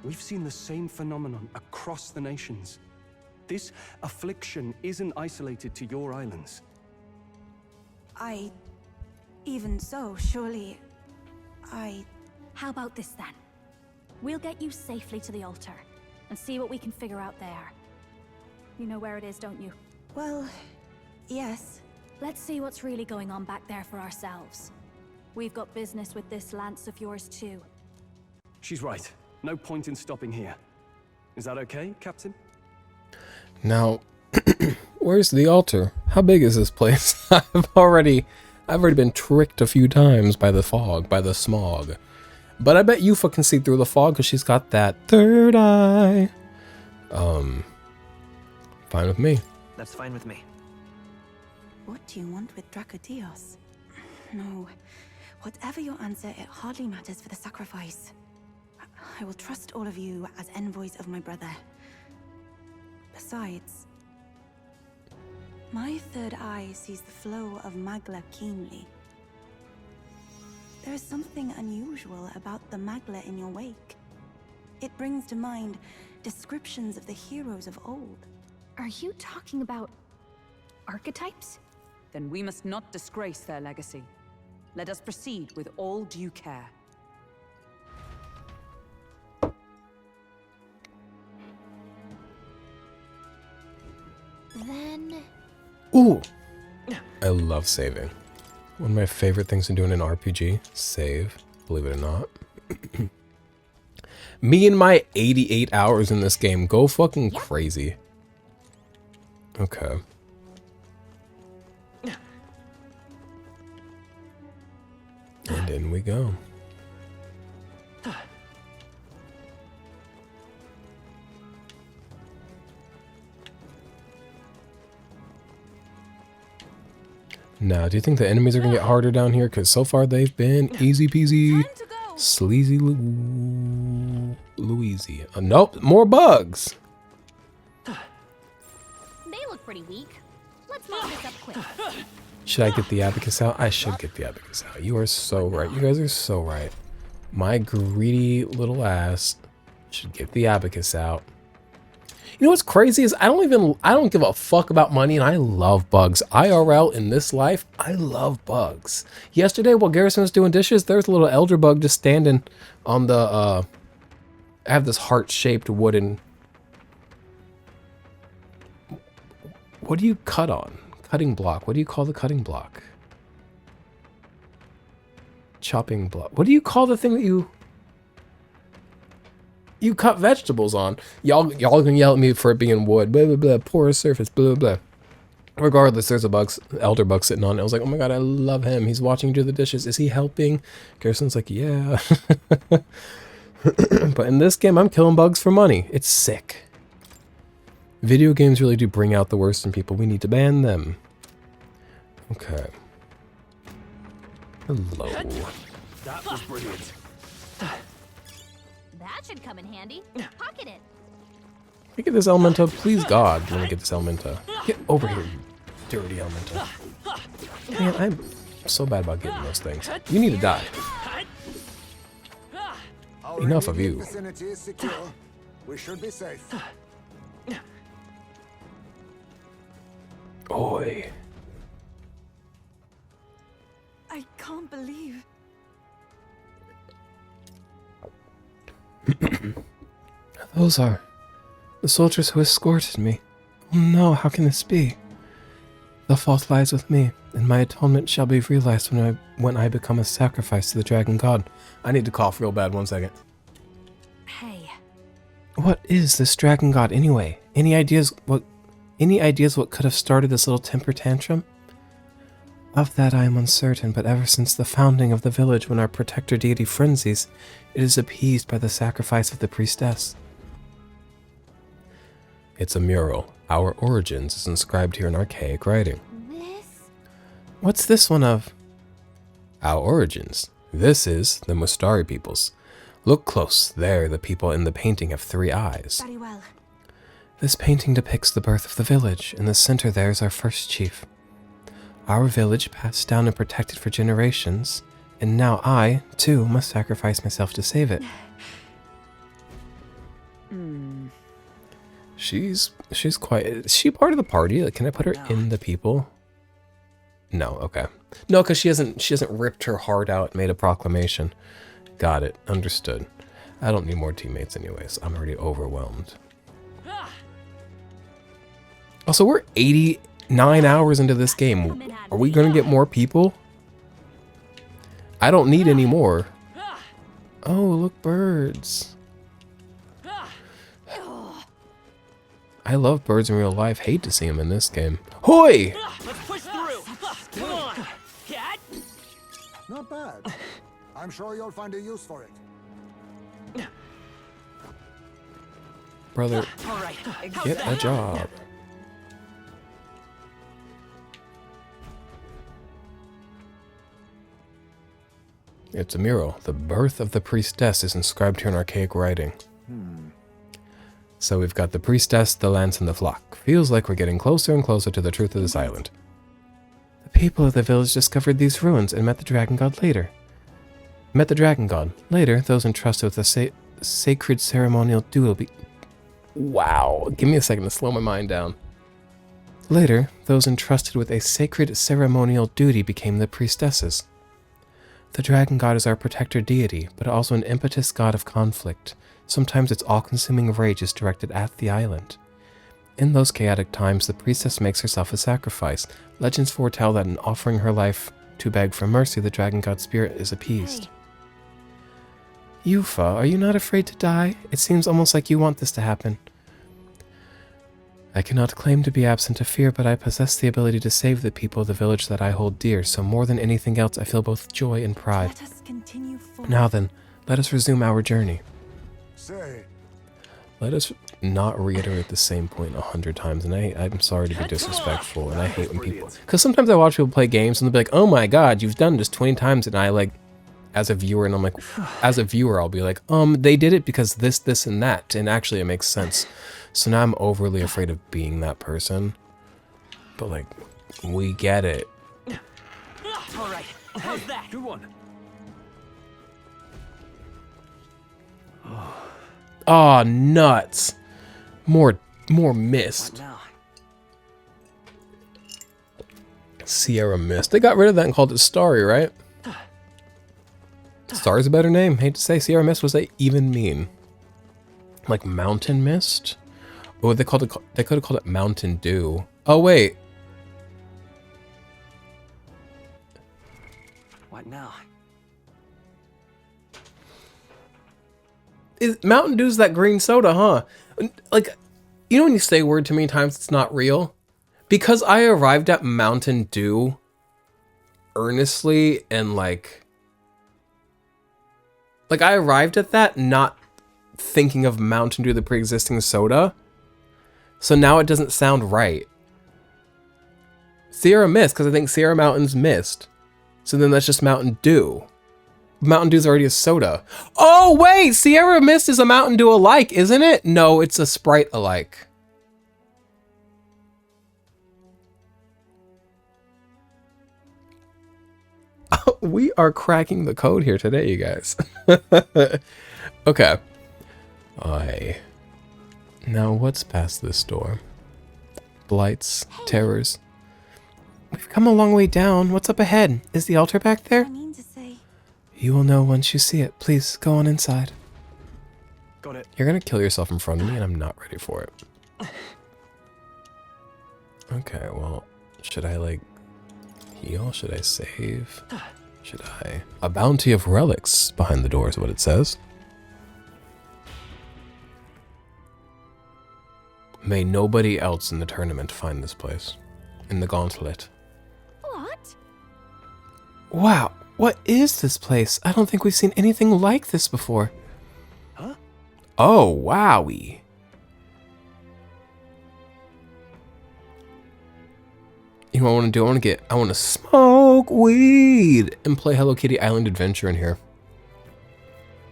We've seen the same phenomenon across the nations. This affliction isn't isolated to your islands. Even so, surely... How about this then? We'll get you safely to the altar and see what we can figure out there. You know where it is, don't you? Well, yes. Let's see what's really going on back there for ourselves. We've got business with this lance of yours too. She's right. No point in stopping here. Is that okay, Captain? Now, where's the altar? How big is this place? I've already been tricked a few times by the fog, by the smog. But I bet Yufa can see through the fog because she's got that third eye. Fine with me. That's fine with me. What do you want with Dracodios? No. Whatever your answer, it hardly matters for the sacrifice. I will trust all of you as envoys of my brother. Besides, my third eye sees the flow of Magla keenly. There is something unusual about the Magla in your wake. It brings to mind descriptions of the heroes of old. Are you talking about archetypes? Then we must not disgrace their legacy. Let us proceed with all due care. Then... Ooh! I love saving. One of my favorite things to do in an RPG, save, believe it or not. Me and my 88 hours in this game go fucking crazy. Okay. And in we go. Now, do you think the enemies are gonna get harder down here? Because so far they've been easy peasy, sleazy Louisy. Nope, more bugs. They look pretty weak. Let's mop this up quick. Should I get the abacus out? I should get the abacus out. You are so right. You guys are so right. My greedy little ass should get the abacus out. You know what's crazy is I don't give a fuck about money, and I love bugs. IRL in this life, I love bugs. Yesterday while Garrison was doing dishes, there's a little elder bug just standing on the I have this heart-shaped wooden, what do you cut on? Cutting block. What do you call the cutting block? Chopping block. What do you call the thing that you cut vegetables on? Y'all gonna yell at me for it being wood. Blah, blah, blah. Porous surface. Blah, blah, blah. Regardless, there's a elder bug sitting on it. I was like, oh my god, I love him. He's watching you do the dishes. Is he helping? Garrison's like, yeah. But in this game, I'm killing bugs for money. It's sick. Video games really do bring out the worst in people. We need to ban them. Okay. Hello. That was brilliant. That should come in handy. Pocket it. Let me get this Elementa. Please, God, let me get this Elementa. Get over here, you dirty Elementa. Man, I'm so bad about getting those things. You need to die. Enough of you. Vicinity is secure. We should be safe. Oi. I can't believe. Those are the soldiers who escorted me. Oh no, how can this be? The fault lies with me, and my atonement shall be realized when I become a sacrifice to the dragon god. I need to cough real bad. 1 second. Hey. What is this dragon god anyway? Any ideas what could have started this little temper tantrum? Of that I am uncertain, but ever since the founding of the village, when our protector deity frenzies, it is appeased by the sacrifice of the priestess. It's a mural. Our origins is inscribed here in archaic writing. This? What's this one of? Our origins. This is the Mustari peoples. Look close. There, the people in the painting have 3 eyes. Very well. This painting depicts the birth of the village. In the center there is our first chief. Our village passed down and protected for generations, and now I, too, must sacrifice myself to save it. She's quite... Is she part of the party? Like, can I put her in the people? No, okay. No, because she hasn't ripped her heart out and made a proclamation. Got it. Understood. I don't need more teammates anyways. I'm already overwhelmed. Also, we're 89 hours into this game. Are we going to get more people? I don't need any more. Oh, look, birds. I love birds in real life. Hate to see them in this game. Hoi! Let's push through. Come on, cat. Not bad. I'm sure you'll find a use for it. Brother, All right. get a job. It's a mural. The birth of the priestess is inscribed here in archaic writing. So we've got the priestess, the lance, and the flock. Feels like we're getting closer and closer to the truth of this island. The people of the village discovered these ruins and met the dragon god later. Later, those entrusted with the sacred ceremonial duty... Wow. Give me a second to slow my mind down. Later, those entrusted with a sacred ceremonial duty became the priestesses. The dragon god is our protector deity, but also an impetus god of conflict. Sometimes its all-consuming rage is directed at the island. In those chaotic times, the priestess makes herself a sacrifice. Legends foretell that in offering her life to beg for mercy, the dragon god spirit is appeased. Hey. Yufa, are you not afraid to die? It seems almost like you want this to happen. I cannot claim to be absent of fear, but I possess the ability to save the people of the village that I hold dear, so more than anything else, I feel both joy and pride. Let us continue forward. Now then, let us resume our journey. Say, Let us not reiterate the same point 100 times, and I'm sorry to be disrespectful, and I hate when people... Because sometimes I watch people play games, and they'll be like, oh my god, you've done this 20 times, and I like, as a viewer, and I'm like, as a viewer, I'll be like, they did it because this, and that, and actually it makes sense. So now I'm overly afraid of being that person. But like, we get it. All right, how's that? Good one. Oh, nuts. More mist. Now, Sierra Mist. They got rid of that and called it Starry, right? Starry's a better name. Hate to say Sierra Mist. Was they even mean? Like Mountain Mist? Oh, they could have called it Mountain Dew. Oh wait. what now? Mountain Dew's that green soda, huh? Like, you know when you say a word too many times it's not real? Because I arrived at Mountain Dew earnestly and like I arrived at that not thinking of Mountain Dew, the pre-existing soda. So now it doesn't sound right. Sierra Mist, because I think Sierra Mountain's mist. So then that's just Mountain Dew. Mountain Dew's already a soda. Oh, wait! Sierra Mist is a Mountain Dew alike, isn't it? No, it's a Sprite alike. We are cracking the code here today, you guys. Okay. Now, what's past this door? Blights, terrors. We've come a long way down. What's up ahead? Is the altar back there? I mean to say, You will know once you see it. Please, go on inside. Got it. You're gonna kill yourself in front of me, and I'm not ready for it. Okay, well, should I, like, heal? Should I save? Should I? A bounty of relics behind the door is what it says. May nobody else in the tournament find this place. In the gauntlet. What? Wow, what is this place? I don't think we've seen anything like this before. Huh? Oh, wowie. You know what I want to do? I want to smoke weed and play Hello Kitty Island Adventure in here.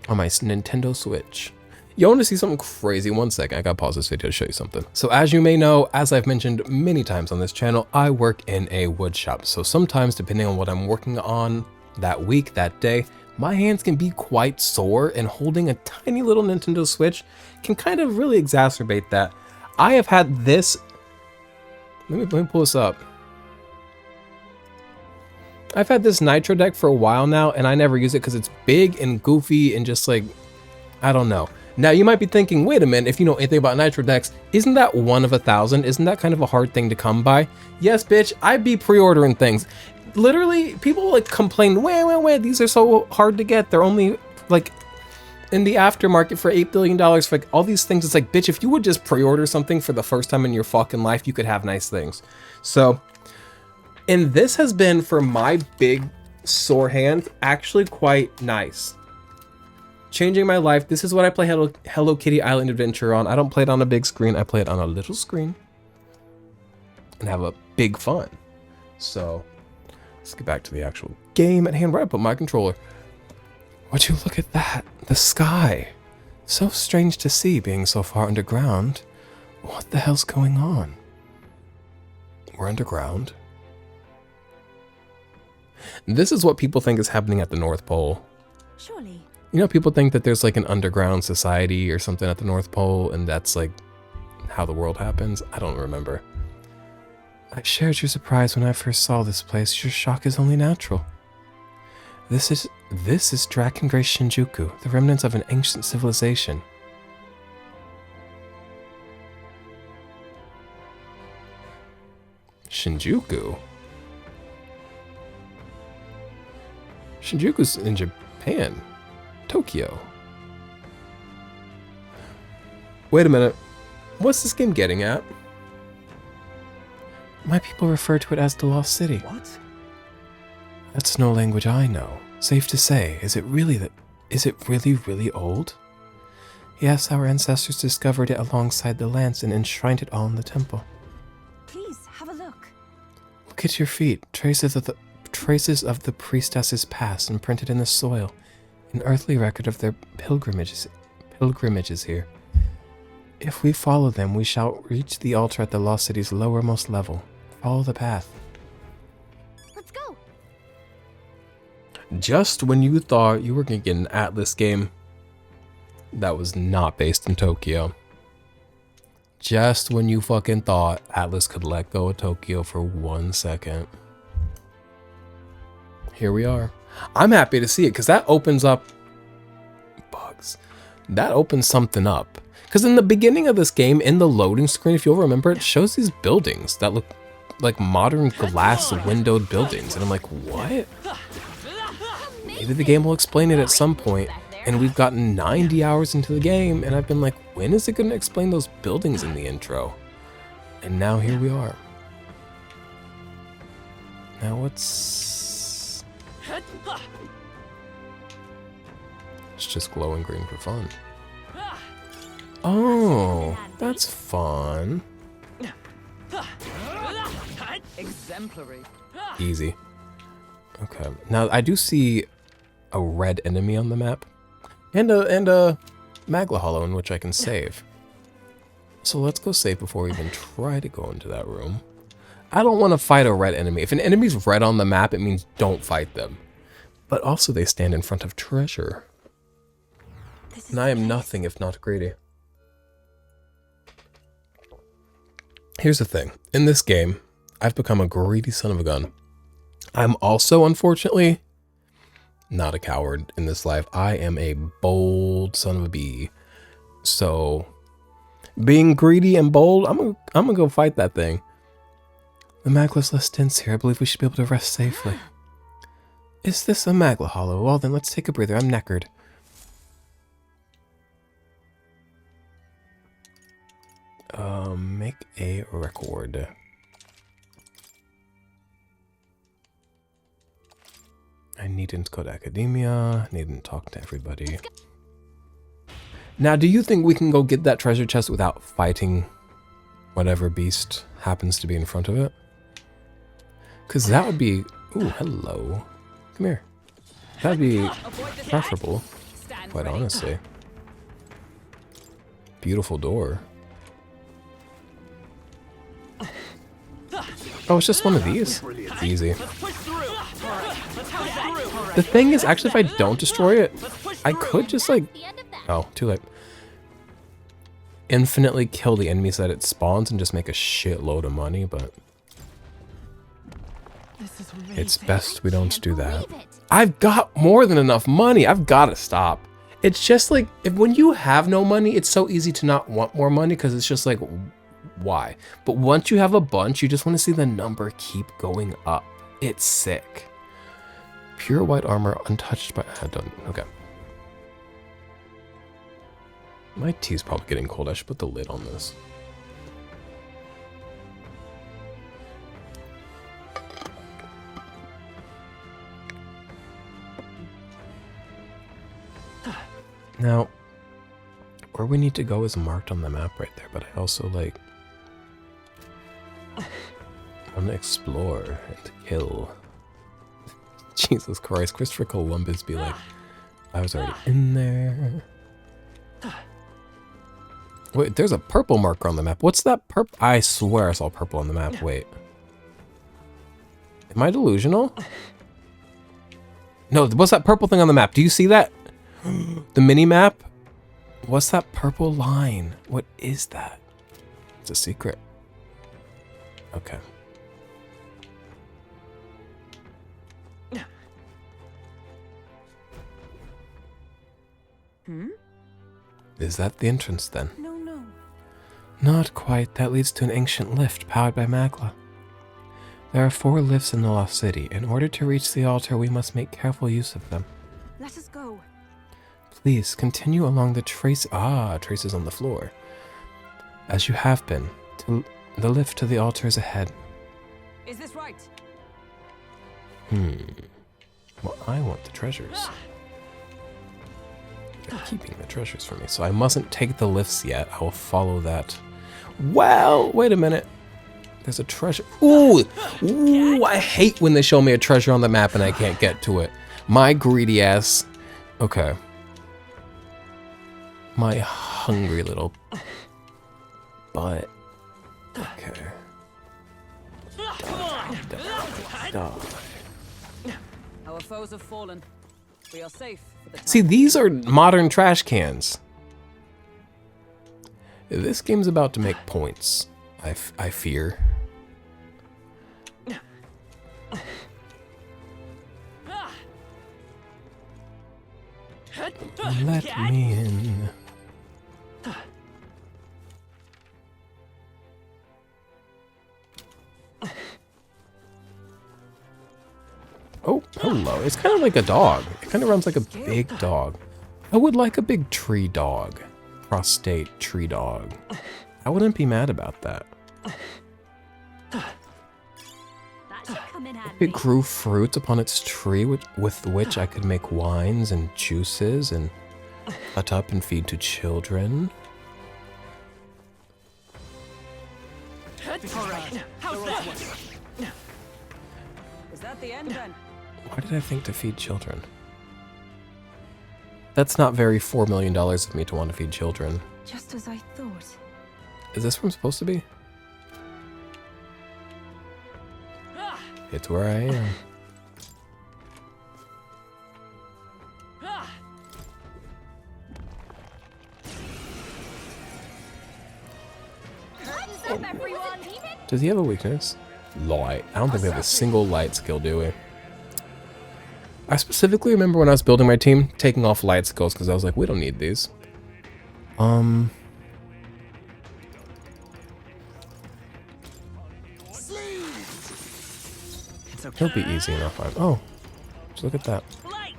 On my Nintendo Switch. You want to see something crazy? One second, I gotta pause this video to show you something. So as you may know, as I've mentioned many times on this channel, I work in a wood shop. So sometimes, depending on what I'm working on that week, that day, my hands can be quite sore, and holding a tiny little Nintendo Switch can kind of really exacerbate that. I have had this, let me pull this up. I've had this Nitro deck for a while now, and I never use it because it's big and goofy and just like, I don't know. Now you might be thinking, wait a minute, if you know anything about Nitro decks, isn't that 1 of 1,000? Isn't that kind of a hard thing to come by? Yes, bitch, I'd be pre-ordering things. Literally, people like complain, wait, these are so hard to get. They're only like in the aftermarket for $8 billion for like all these things. It's like, bitch, if you would just pre-order something for the first time in your fucking life, you could have nice things. So, and this has been, for my big sore hands, actually quite nice. Changing my life. This is what I play Hello Kitty Island Adventure on. I don't play it on a big screen. I play it on a little screen and have a big fun. So let's get back to the actual game at hand. Where I put my controller. Would you look at that? The sky. So strange to see being so far underground. What the hell's going on? We're underground. This is what people think is happening at the North Pole. Surely. You know, people think that there's like an underground society or something at the North Pole, and that's like how the world happens. I don't remember. I shared your surprise when I first saw this place. Your shock is only natural. This is Drakengray Shinjuku, the remnants of an ancient civilization. Shinjuku? Shinjuku's in Japan. Tokyo. Wait a minute. What's this game getting at? My people refer to it as the Lost City. What? That's no language I know. Safe to say, is it really really old? Yes, our ancestors discovered it alongside the lance and enshrined it all in the temple. Please, have a look. Look at your feet, traces of the priestess's past imprinted in the soil, an earthly record of their pilgrimages here. If we follow them, we shall reach the altar at the Lost City's lowermost level. Follow the path. Let's go. Just when you thought you were going to get an Atlas game that was not based in Tokyo. Just when you fucking thought Atlas could let go of Tokyo for 1 second. Here we are. I'm happy to see it because that opens up bugs. That opens something up. Because in the beginning of this game, in the loading screen, if you'll remember, it shows these buildings that look like modern glass windowed buildings. And I'm like, what? Maybe the game will explain it at some point. And we've gotten 90 hours into the game, and I've been like, when is it going to explain those buildings in the intro? And now here we are. Now what's... It's just glowing green for fun. Oh, that's fun. Exemplary. Easy. Okay. Now I do see a red enemy on the map, and a Magla Hollow in which I can save. So let's go save before we even try to go into that room. I don't want to fight a red enemy. If an enemy's red on the map, it means don't fight them. But also they stand in front of treasure. And I am nothing if not greedy. Here's the thing. In this game, I've become a greedy son of a gun. I'm also, unfortunately, not a coward in this life. I am a bold son of a bee. So, being greedy and bold, I'm gonna go fight that thing. The Magla's less dense here. I believe we should be able to rest safely. Is this a Magla Hollow? Well then, let's take a breather. I'm knackered. Make a record. I needn't go to academia. Needn't talk to everybody. Now, do you think we can go get that treasure chest without fighting whatever beast happens to be in front of it? Because that would be... Ooh, hello. Come here. That would be preferable, quite honestly. Beautiful door. Oh, it's just one of these? Easy. The thing is, actually, if I don't destroy it, I could just, like... Oh, too late. Infinitely kill the enemies that it spawns and just make a shitload of money, but... It's best we don't do that. I've got more than enough money. I've got to stop. It's just like, when you have no money, it's so easy to not want more money because it's just like... Why? But once you have a bunch, you just want to see the number keep going up. It's sick. Pure white armor, untouched by... Okay. My tea's probably getting cold. I should put the lid on this. Now, where we need to go is marked on the map right there, but I also, like... want to explore and kill. Jesus Christ, Christopher Columbus be like, I was already in there. Wait, there's a purple marker on the map. What's that purple? I swear I saw purple on the map. Wait. Am I delusional? No, what's that purple thing on the map? Do you see that? The mini map? What's that purple line? What is that? It's a secret. Okay. Is that the entrance then? No. Not quite. That leads to an ancient lift powered by Magla. There are 4 lifts in the Lost City. In order to reach the altar, we must make careful use of them. Let us go. Please continue along the traces on the floor. As you have been. The lift to the altar is ahead. Is this right? Well, I want the treasures. You're keeping the treasures for me, so I mustn't take the lifts yet. I will follow that. Well, wait a minute. There's a treasure. Ooh! Ooh, I hate when they show me a treasure on the map and I can't get to it. My greedy ass. Okay. My hungry little butt. Okay. Die. Our foes have fallen. We are safe for the time. See, these are modern trash cans. This game's about to make points. I fear. Let me in. Oh, hello. It's kind of like a dog. It kind of runs like a big dog. I would like a big tree dog. Prostate tree dog. I wouldn't be mad about that. That should come in handy. It grew fruit upon its tree with which I could make wines and juices and cut up and feed to children. Alright, how's that? Is that the end then? Why did I think to feed children? That's not very $4 million of me to want to feed children. Just as I thought. Is this where I'm supposed to be? It's where I am. What's up, everyone? Does he have a weakness? Light. I don't think we have a single light skill, do we? I specifically remember when I was building my team, taking off light skills because I was like, we don't need these. It's okay. It'll be easy enough. Oh, just look at that. Light!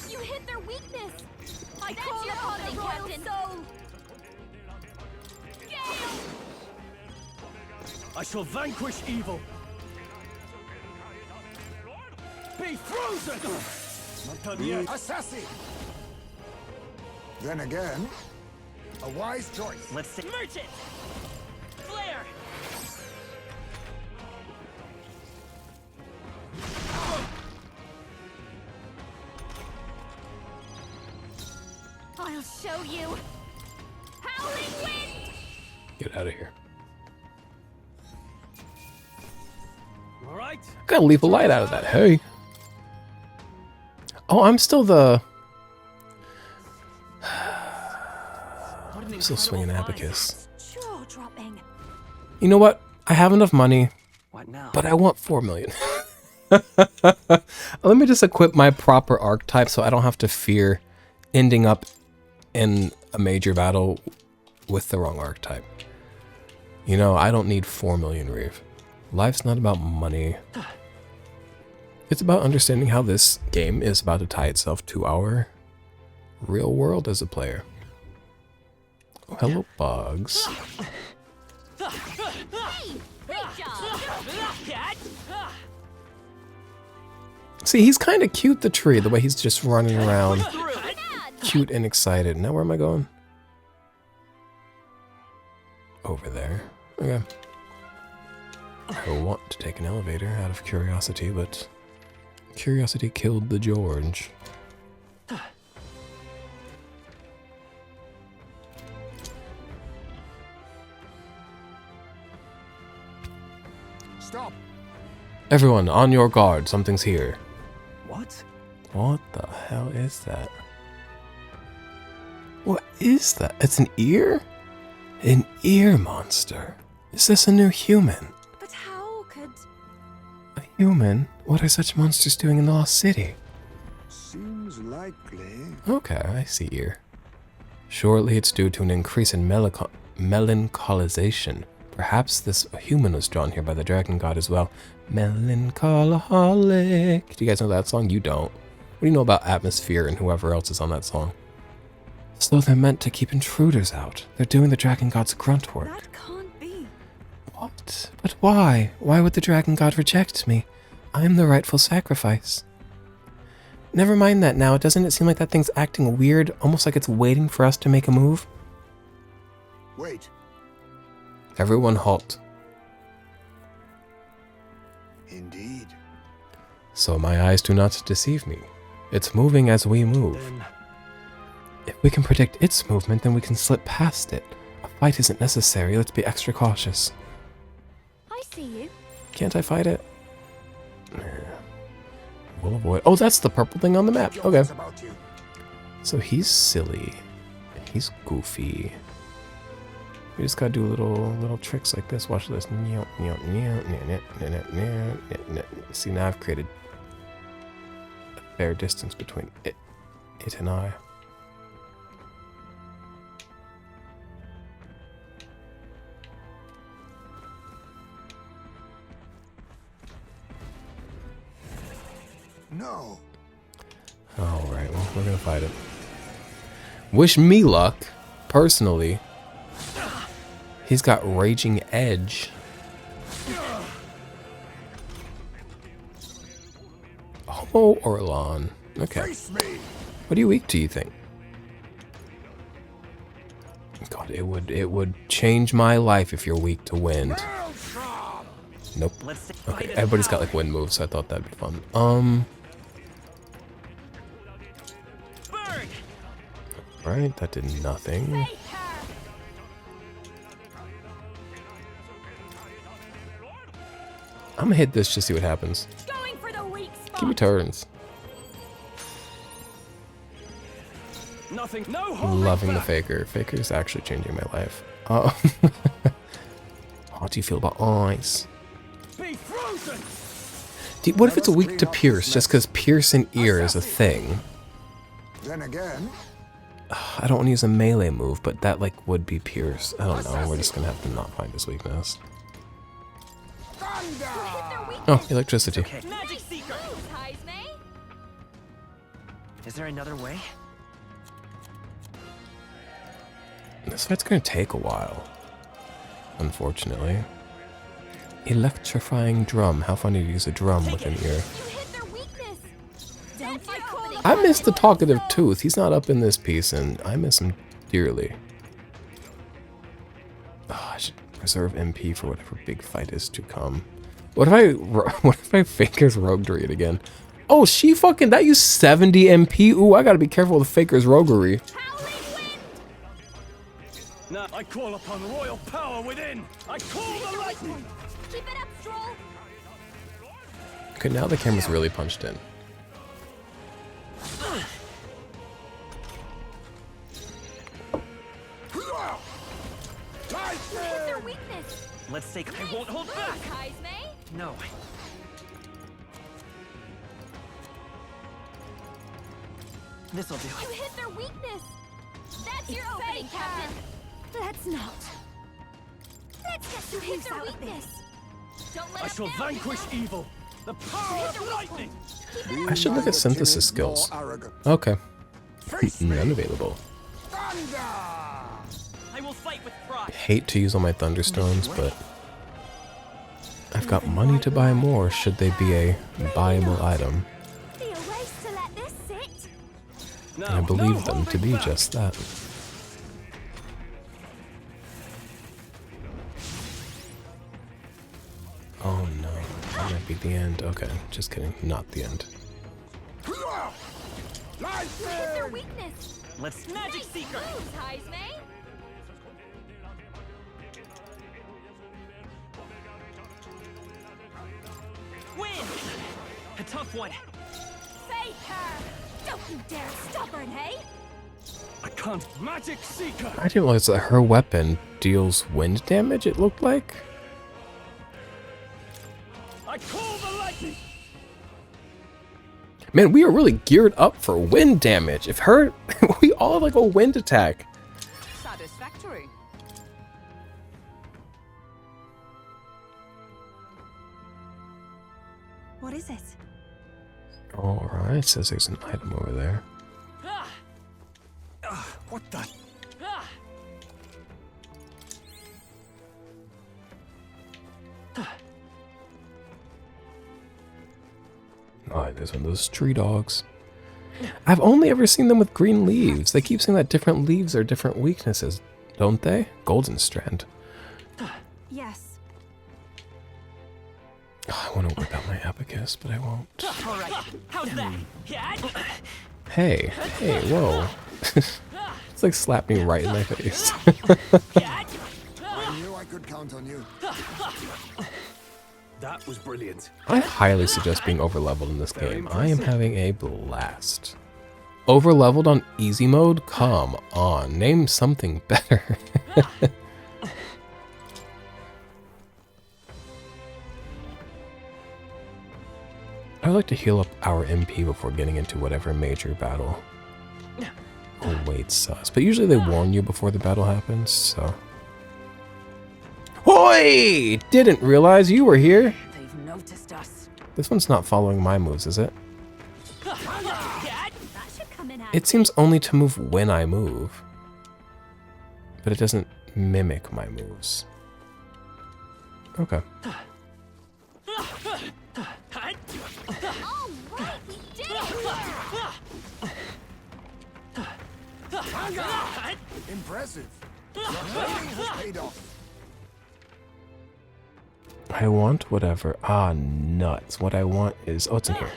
You hit their weakness! I call upon the royal soul! Gale! I shall vanquish evil. Be frozen! Not done yet. Assassin! Then again, a wise choice. Let's see. Merchant! Flare! I'll show you! Howling wind! Get out of here. Alright. Gotta leave a light out of that. Hey. Oh, I'm still the... I'm still swinging abacus. Jaw-dropping. You know what? I have enough money, What now? but I want 4 million. Let me just equip my proper archetype so I don't have to fear ending up in a major battle with the wrong archetype. You know, I don't need 4 million, Reeve. Life's not about money. It's about understanding how this game is about to tie itself to our real world as a player. Oh, hello, bugs. Hey! Great job! See, he's kind of cute, the tree, the way he's just running around. Cute and excited. Now where am I going? Over there. Okay. I want to take an elevator out of curiosity, but curiosity killed the George. Stop! Everyone, on your guard. Something's here. What? What the hell is that? What is that? It's an ear? An ear monster. Is this a new human? But how could... A human? What are such monsters doing in the Lost City? Seems likely. Okay, I see ear. Surely it's due to an increase in melancolization. Perhaps this human was drawn here by the dragon god as well. Melancholic. Do you guys know that song? You don't. What do you know about Atmosphere and whoever else is on that song? So they're meant to keep intruders out. They're doing the dragon god's grunt work. That can't be. What? But why? Why would the dragon god reject me? I'm the rightful sacrifice. Never mind that now. Doesn't it seem like that thing's acting weird, almost like it's waiting for us to make a move? Wait. Everyone halt. Indeed. So my eyes do not deceive me. It's moving as we move. Then If we can predict its movement, then we can slip past it. A fight isn't necessary. Let's be extra cautious. I see you. Can't I fight it? We'll avoid. Oh, that's the purple thing on the map. Okay. About you. So he's silly. He's goofy. We just gotta do little tricks like this. Watch this. See, now I've created a fair distance between it and I. No. Alright, well, we're gonna fight it. Wish me luck, personally. He's got Raging Edge. Homo Orlon. Okay. Face me. What are you weak to, you think? God, it would change my life if you're weak to wind. Nope. Okay, everybody's got like wind moves, so I thought that'd be fun. Right, that did nothing. I'm gonna hit this just to see what happens. Going for the weak spot. Give me turns. nothing. No hold Loving the Faker. Faker's actually changing my life. How do you feel about ice? Be frozen. What if it's a weak to Pierce, just because Pierce in ear is a thing? Then again, I don't want to use a melee move, but that like would be Pierce. I don't know. We're just gonna have to not find his weakness. Oh, electricity. Okay. Magic Seeker. Is there another way? This fight's gonna take a while, unfortunately. Electrifying drum. How funny to use a drum with an ear. I miss the talkative tooth. He's not up in this piece, and I miss him dearly. Oh, I should reserve MP for whatever big fight is to come. What if I Faker's Rogue Druid again? Oh, she fucking, that used 70 MP? Ooh, I gotta be careful with Faker's Roguery. Now I call upon royal power within. I call the lightning. Keep it up, Stroll. Okay, now the camera's really punched in. Hit their weakness. Let's take. I won't hold back. No. This'll do. You hit their weakness. That's your opening, Captain. Let's not. Let's get you hit their weakness. Don't let I shall vanquish evil. The power of lightning. I should look at synthesis skills. Okay. None available. I will fight with pride. Hate to use all my Thunderstones, but I've got money to buy more should they be a buyable item. And I believe them to be just that. Oh no, that might be the end. Okay, just kidding, not the end. Hit their weakness. Let's Magic Seeker. Win. A tough one. Faker. Don't you dare stubborn, hey? I can't. Magic Seeker. I didn't realize that her weapon deals wind damage, it looked like. I call the lightning. Man, we are really geared up for wind damage. If her, we all have like a wind attack. Satisfactory. What is it? Alright, says there's an item over there. What the? Alright, there's one of those tree dogs. I've only ever seen them with green leaves. They keep saying that different leaves are different weaknesses, don't they? Golden strand. Yes. Oh, I want to whip out my abacus, but I won't. All right. How's that? Yeah. Hey, whoa. It's like slap me right in my face. I knew I could count on you. That was brilliant. I highly suggest being overleveled in this game. I am having a blast. Overleveled on easy mode? Come on, name something better. I would like to heal up our MP before getting into whatever major battle awaits us. But usually they warn you before the battle happens, so... Hoi! Didn't realize you were here. They've noticed us. This one's not following my moves, is it? That should come in handy. It seems only to move when I move. But it doesn't mimic my moves. Okay. Oh, right, we did it! Impressive. Your training has paid off. I want whatever. Ah, nuts. What I want is... Oh, it's in here.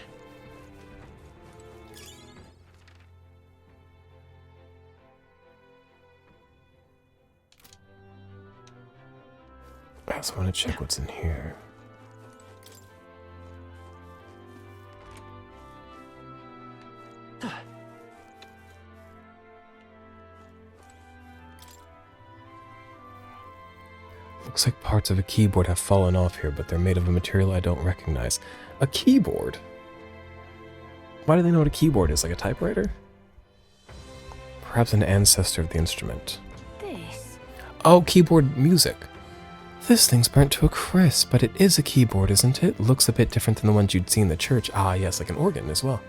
I also want to check what's in here. Looks like parts of a keyboard have fallen off here, but they're made of a material I don't recognize. A keyboard? Why do they know what a keyboard is? Like a typewriter? Perhaps an ancestor of the instrument. This. Oh, keyboard music. This thing's burnt to a crisp, but it is a keyboard, isn't it? Looks a bit different than the ones you'd see in the church. Ah, yes, like an organ as well.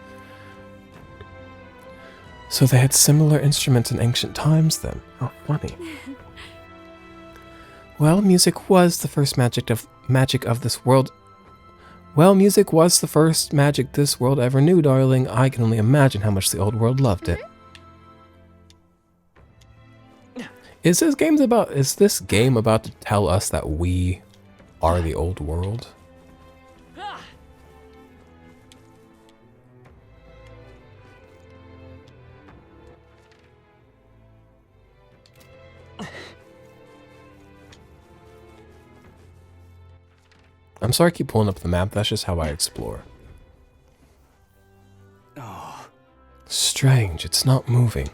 So they had similar instruments in ancient times then. How funny. Well, music was the first magic of this world. Well, music was the first magic this world ever knew, darling. I can only imagine how much the old world loved it. Is this game about to tell us that we are the old world? I'm sorry I keep pulling up the map, that's just how I explore. Oh. Strange, it's not moving.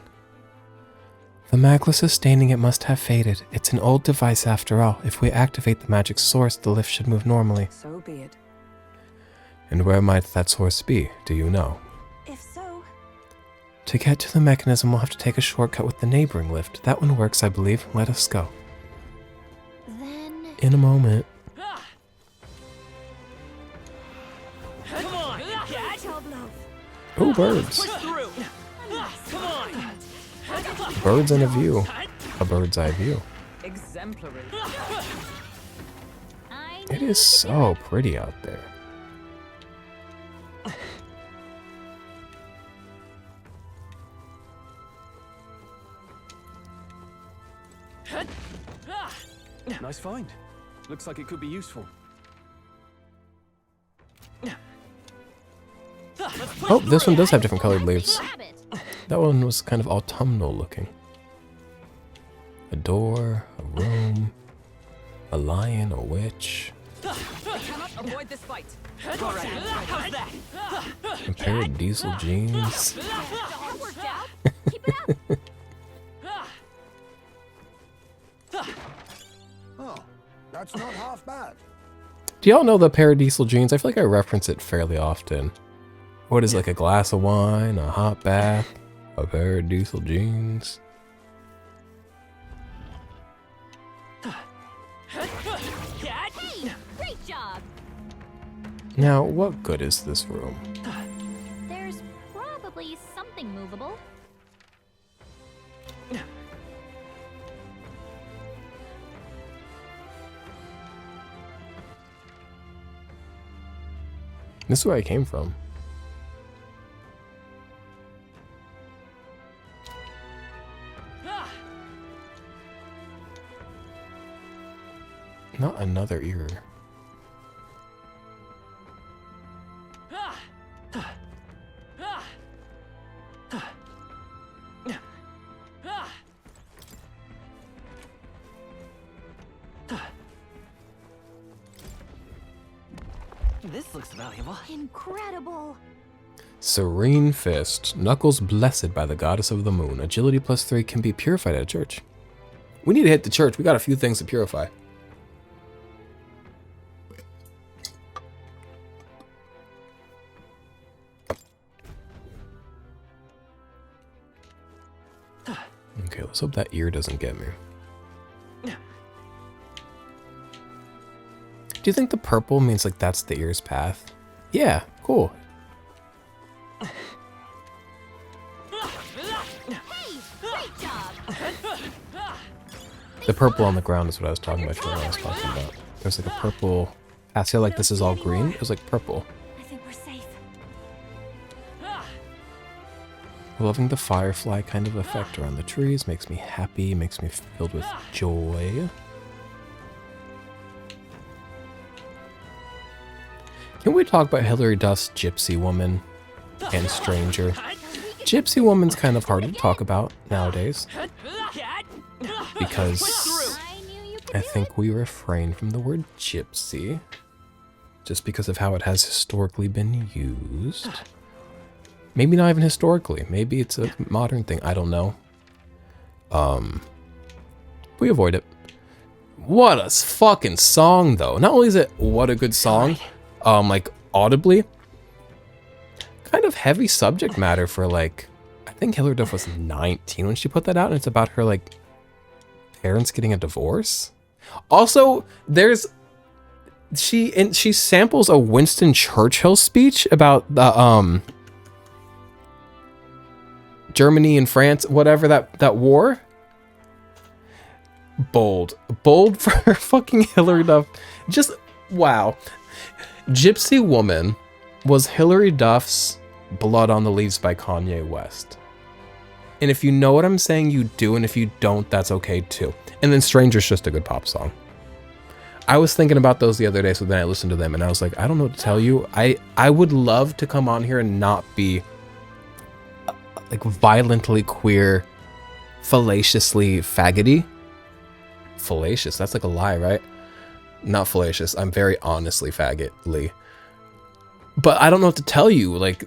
The magla sustaining it must have faded. It's an old device after all. If we activate the magic source, the lift should move normally. So be it. And where might that source be? Do you know? If so, To get to the mechanism, we'll have to take a shortcut with the neighboring lift. That one works, I believe. Let us go. Then... In a moment. Come on. Yeah. Job, love. Oh, birds. Push through. Come on. Birds and a view. A bird's eye view. Exemplary. I It is so pretty out there. Nice find. Looks like it could be useful. Oh, this one does have different colored leaves. grab it. That one was kind of autumnal looking. A door, a room, a lion, a witch, I cannot avoid this fight. All right. How's that? a pair of diesel jeans. That worked out. Keep it up. Oh, that's not half bad. Do y'all know the pair of diesel jeans? I feel like I reference it fairly often. What is like a glass of wine, a hot bath, a pair of diesel jeans? Hey, great job. Now, what good is this room? There's probably something movable. This is where I came from. Not another ear. This looks valuable. Incredible. Serene Fist. Knuckles blessed by the goddess of the moon. Agility +3 can be purified at a church. We need to hit the church. We got a few things to purify. Okay, let's hope that ear doesn't get me. Do you think the purple means like that's the ear's path? Yeah, cool. The purple on the ground is what I was talking about. What I was talking about. There's like a purple. I feel like this is all green. It was like purple. I think we're safe. Loving the firefly kind of effect around the trees makes me happy, makes me filled with joy. Can we talk about Hilary Duff's Gypsy Woman and Stranger? Gypsy Woman's kind of hard to talk about nowadays because I think we refrain from the word gypsy just because of how it has historically been used. Maybe not even historically. Maybe it's a modern thing. I don't know. We avoid it. What a fucking song, though. Not only is it what a good song, like audibly, kind of heavy subject matter for like, I think Hilary Duff was 19 when she put that out, and it's about her like parents getting a divorce. Also, she samples a Winston Churchill speech about the Germany and France, whatever that war. Bold for fucking Hilary Duff. Just wow. Gypsy Woman was Hilary Duff's Blood on the Leaves by Kanye West. And if you know what I'm saying, you do, and if you don't, that's okay too. And then Stranger's just a good pop song. I was thinking about those the other day, so then I listened to them and I was like, I don't know what to tell you. I would love to come on here and not be like violently queer, fallaciously faggoty. Fallacious, that's like a lie, right? Not fallacious. I'm very honestly faggotly. But I don't know what to tell you. Like,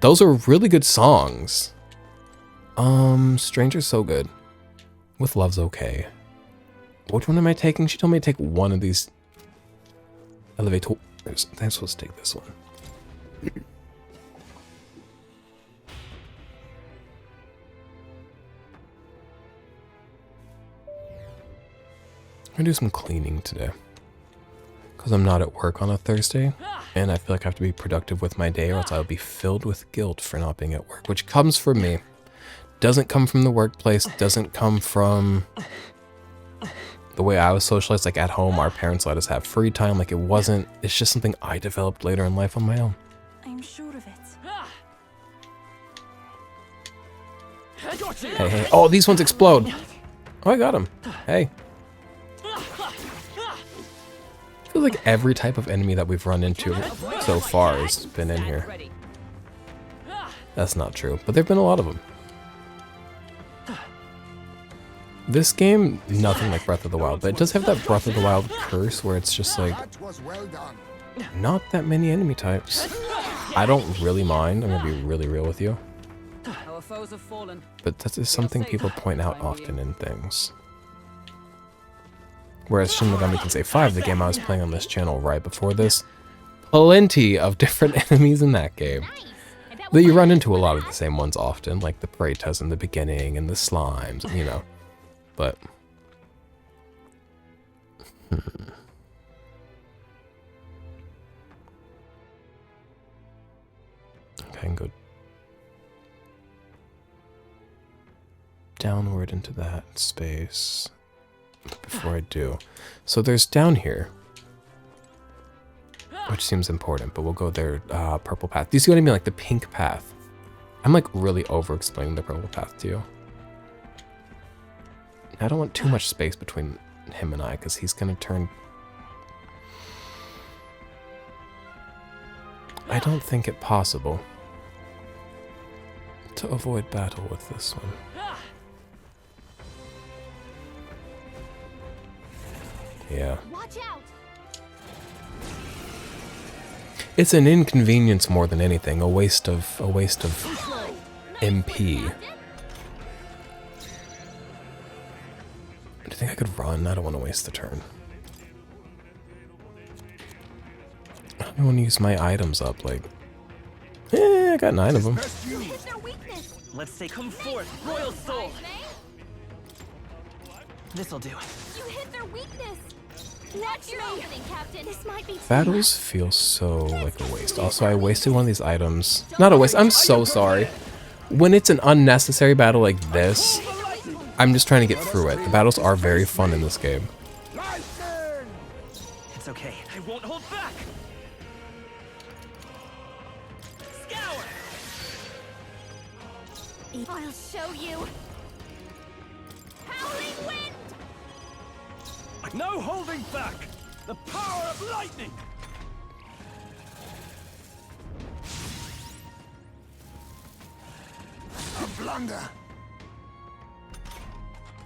those are really good songs. Stranger's so good. With Love's okay. Which one am I taking? She told me to take one of these elevators. I'm supposed to take this one. I'm gonna do some cleaning today. Because I'm not at work on a Thursday, and I feel like I have to be productive with my day or else I'll be filled with guilt for not being at work, which comes from me. Doesn't come from the workplace, doesn't come from the way I was socialized. Like at home, our parents let us have free time. Like it's just something I developed later in life on my own. I'm sure of it. Hey. Oh, these ones explode. Oh, I got them. Hey. I feel like every type of enemy that we've run into so far has been in here. That's not true, but there've been a lot of them. This game, nothing like Breath of the Wild, but it does have that Breath of the Wild curse where it's just like, not that many enemy types. I don't really mind, I'm gonna be really real with you. But that is something people point out often in things. Whereas Shin Megami Tensei 5, the game I was playing on this channel right before this, plenty of different enemies in that game. But you run into a lot of the same ones often, like the Praetas in the beginning and the slimes, you know. But ahead and go downward into that space before I do. So there's down here, which seems important, but we'll go there. Purple path. Do you see what I mean? Like the pink path. I'm like really over-explaining the purple path to you. I don't want too much space between him and I, because he's going to turn... I don't think it possible to avoid battle with this one. Yeah. Watch out. It's an inconvenience more than anything, a waste of MP. Do you think I could run? I don't want to waste the turn. I don't want to use my items up, like... I got 9 of them. Let's say come forth, Royal Soul. This'll do. You hit their weakness. Watch your opening, Captain. This might be Battles feel so like a waste. Also, I wasted one of these items. Not a waste. I'm so sorry. When it's an unnecessary battle like this, I'm just trying to get through it. The battles are very fun in this game. It's okay. I won't hold back. Scour. I'll show you. Howling wind. No holding back. The power of lightning. A blunder.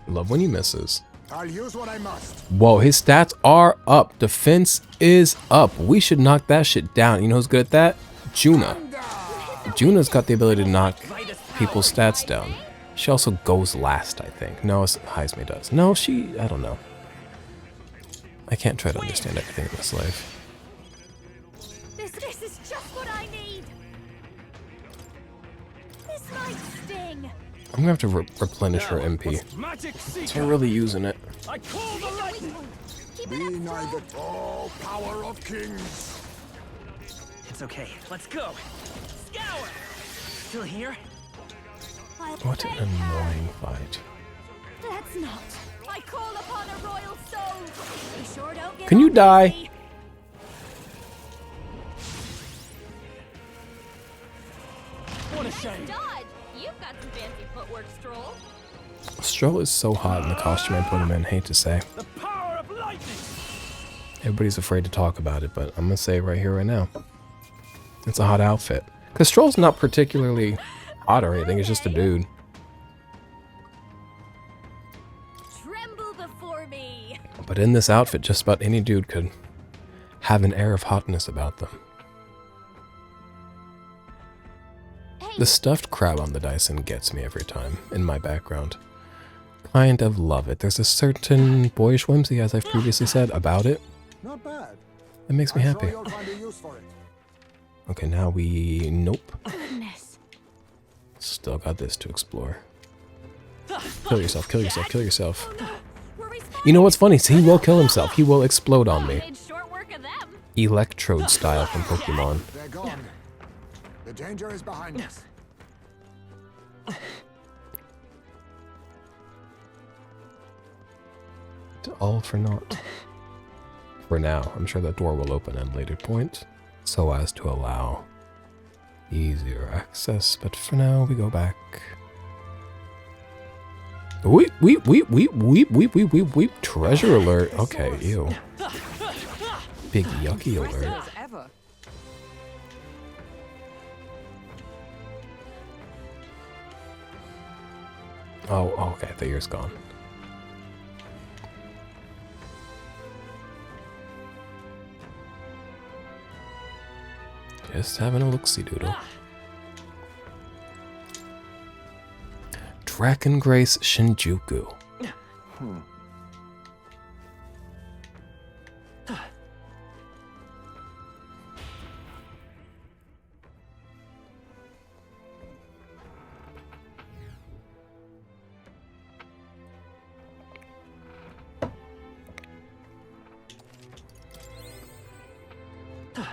Love when he misses. I'll use what I must. Whoa, his stats are up. Defense is up. We should knock that shit down. You know who's good at that? Juna. Juna's got the ability to knock people's stats down. She also goes last, I think. No, Heisme does. No, I don't know. I can't try to understand everything in this life. This is just what I need. This might sting. I'm gonna have to replenish her MP. So I'm really using it. I call the lightning. Keep Be it up, neither all power of kings. It's okay. Let's go. Scour. Still here? What an annoying fight. Let's not. I call upon a royal soul. Be sure don't give Can you up, die? Whimsy. What a shame. Dodge. You've got some fancy footwork, Stroll. Stroll is so hot in the costume I put him in. Hate to say. The power of lightning. Everybody's afraid to talk about it, but I'm gonna say it right here, right now. It's a hot outfit. Because Stroll's not particularly hot or anything. It's just a dude. Tremble before me. But in this outfit, just about any dude could have an air of hotness about them. The stuffed crab on the Dyson gets me every time, in my background. Kind of love it. There's a certain boyish whimsy, as I've previously said, about it. Not bad. That makes me happy. You'll find a use for it. Okay, now we... Nope. Goodness. Still got this to explore. Kill yourself, kill yourself, kill yourself. We're You know what's funny? He will kill himself. He will explode on me. made short work of them. Electrode style from Pokemon. They're gone. The danger is behind us. All for naught. For now, I'm sure that door will open at a later point, so as to allow easier access, but for now we go back. Weep, treasure alert. Okay, ew. Big yucky alert. As ever. Oh, okay, the ear's gone. Just having a look-see doodle. Dragon Grace Shinjuku.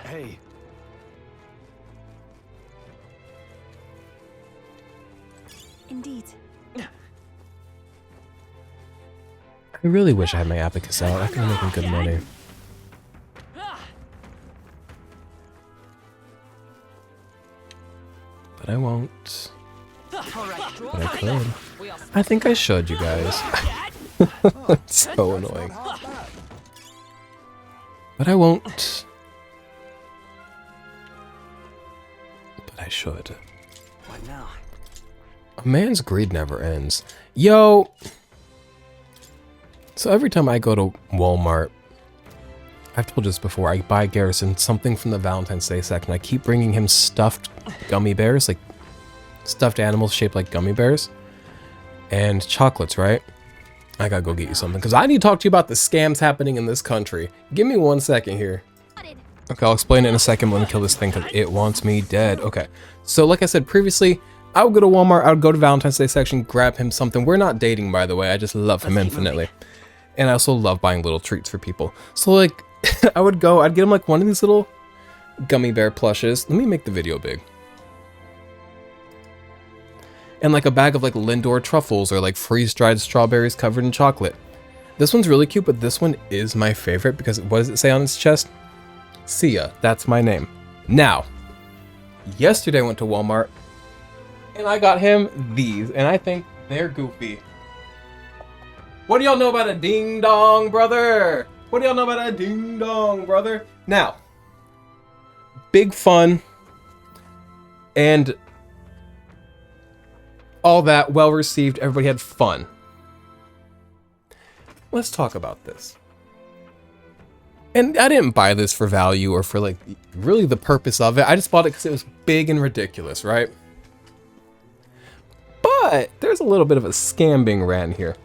Hey, Indeed. I really wish I had my abacus out. I could be making good money. But I won't. But I could. I think I should, you guys. It's so annoying. But I won't. But I should. What now? A man's greed never ends. Yo! So every time I go to Walmart, I've told you this before, I buy Garrison something from the Valentine's Day section. I keep bringing him stuffed gummy bears, like stuffed animals shaped like gummy bears. And chocolates, right? I gotta go get you something, because I need to talk to you about the scams happening in this country. Give me 1 second here. Okay, I'll explain it in a second. Let me kill this thing, because it wants me dead. Okay, so like I said previously, I would go to Walmart, I would go to Valentine's Day section, grab him something. We're not dating, by the way. I just love him infinitely. And I also love buying little treats for people. So like, I would go, I'd get him like one of these little gummy bear plushes. Let me make the video big. And like a bag of like Lindor truffles or like freeze-dried strawberries covered in chocolate. This one's really cute, but this one is my favorite because what does it say on its chest? Sia, that's my name. Now, yesterday I went to Walmart and I got him these, and I think they're goofy. What do y'all know about a ding dong, brother? What do y'all know about a ding dong, brother? Now, big fun and all that, well received, everybody had fun. Let's talk about this. And I didn't buy this for value or for like really the purpose of it. I just bought it because it was big and ridiculous, right? But there's a little bit of a scam being ran here.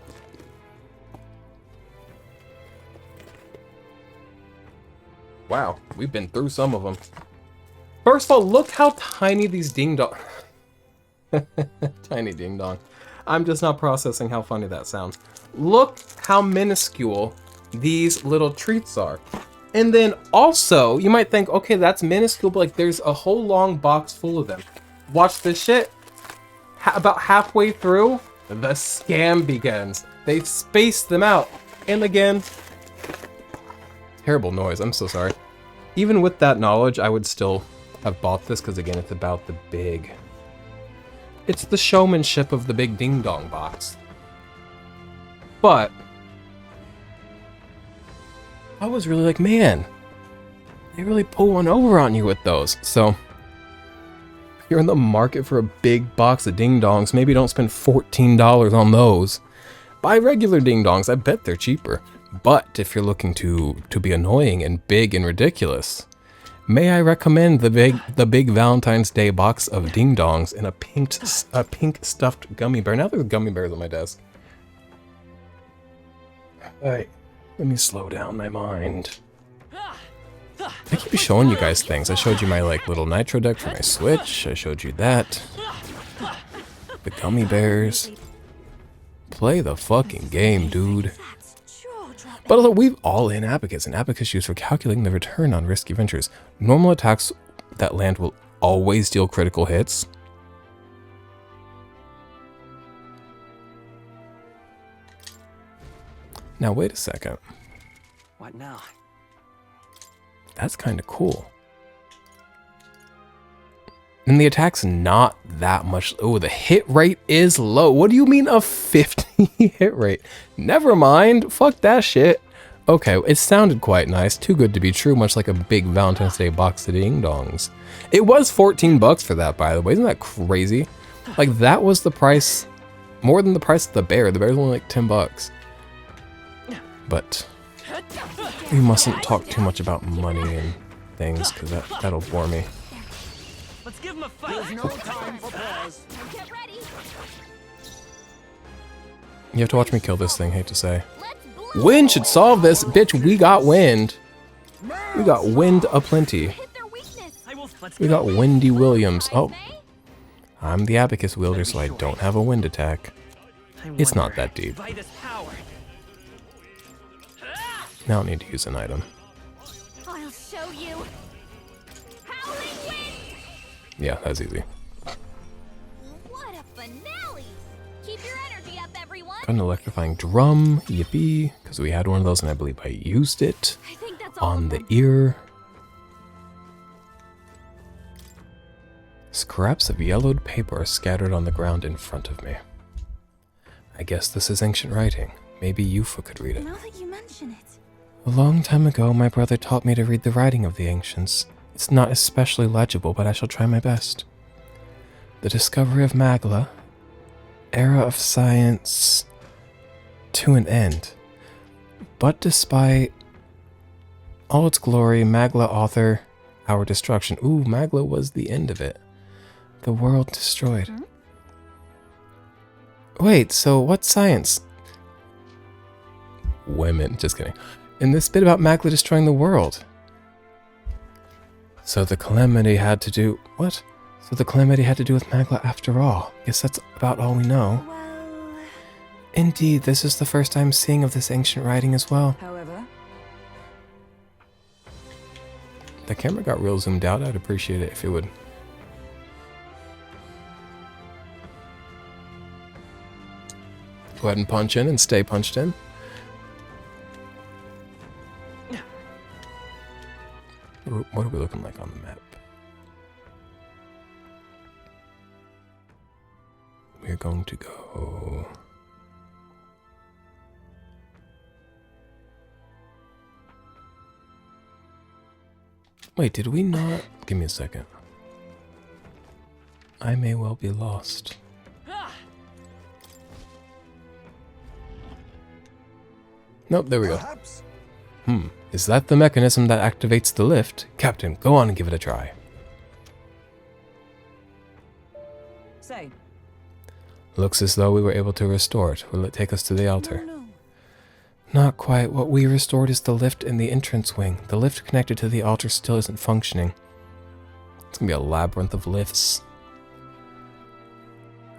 Wow, we've been through some of them. First of all, look how tiny these ding dong. Tiny ding dong. I'm just not processing how funny that sounds. Look how minuscule these little treats are. And then also, you might think, okay, that's minuscule, but like there's a whole long box full of them. Watch this shit. About halfway through, the scam begins. They've spaced them out. And again, terrible noise, I'm so sorry. Even with that knowledge, I would still have bought this because again, it's about the big... It's the showmanship of the big ding dong box. But I was really like, man, they really pull one over on you with those. So if you're in the market for a big box of ding dongs, maybe don't spend $14 on those. Buy regular ding dongs, I bet they're cheaper. But if you're looking to be annoying and big and ridiculous, may I recommend the big Valentine's Day box of ding dongs in a pink stuffed gummy bear. Now there's gummy bears on my desk. Alright, let me slow down my mind. I keep showing you guys things. I showed you my like little nitro deck for my Switch. I showed you that. The gummy bears. Play the fucking game, dude. But we've all in abacus, and abacus used for calculating the return on risky ventures. Normal attacks that land will always deal critical hits. Now wait a second. What now? That's kind of cool. And the attack's not that much. Oh, the hit rate is low. What do you mean a 50 hit rate? Never mind. Fuck that shit. Okay, it sounded quite nice. Too good to be true, much like a big Valentine's Day box of ding dongs. It was 14 bucks for that, by the way. Isn't that crazy? Like, that was the price, more than the price of the bear. The bear's only like 10 bucks. But we mustn't talk too much about money and things, because that'll bore me. Let's give him a fight. There's no time for pause. Get ready. You have to watch me kill this thing, hate to say. Wind should solve this, bitch. We got wind. We got wind aplenty. Hit their weakness. We got Wendy Williams. Oh, I'm the abacus wielder, so I don't have a wind attack. It's not that deep. Now I need to use an item. I'll show you. Howling wind. Yeah, that's easy. What a finale! Keep your energy up, everyone. Got an electrifying drum. Yippee. Because we had one of those and I believe I used it I think that's all on of the them. ear. Scraps of yellowed paper are scattered on the ground in front of me. I guess this is ancient writing. Maybe Yufa could read it. Now that you mention it. A long time ago, my brother taught me to read the writing of the ancients. It's not especially legible, but I shall try my best. The discovery of Magla, era of science to an end. But despite all its glory, Magla author, our destruction. Ooh, Magla was the end of it. The world destroyed. Wait, so what science? Women, just kidding. In this bit about Magla destroying the world. So the calamity had to do... What? So the calamity had to do with Magla after all. Guess that's about all we know. Well, Indeed, this is the first I'm seeing of this ancient writing as well. However, The camera got real zoomed out. I'd appreciate it if it would. Go ahead and punch in and stay punched in. What are we looking like on the map? We're going to go... Wait, did we not... Give me a second. I may well be lost. Nope, there we go. Perhaps Is that the mechanism that activates the lift? Captain, go on and give it a try. say, Looks as though we were able to restore it. Will it take us to the altar? no. Not quite. What we restored is the lift in the entrance wing. The lift connected to the altar still isn't functioning. It's gonna be a labyrinth of lifts.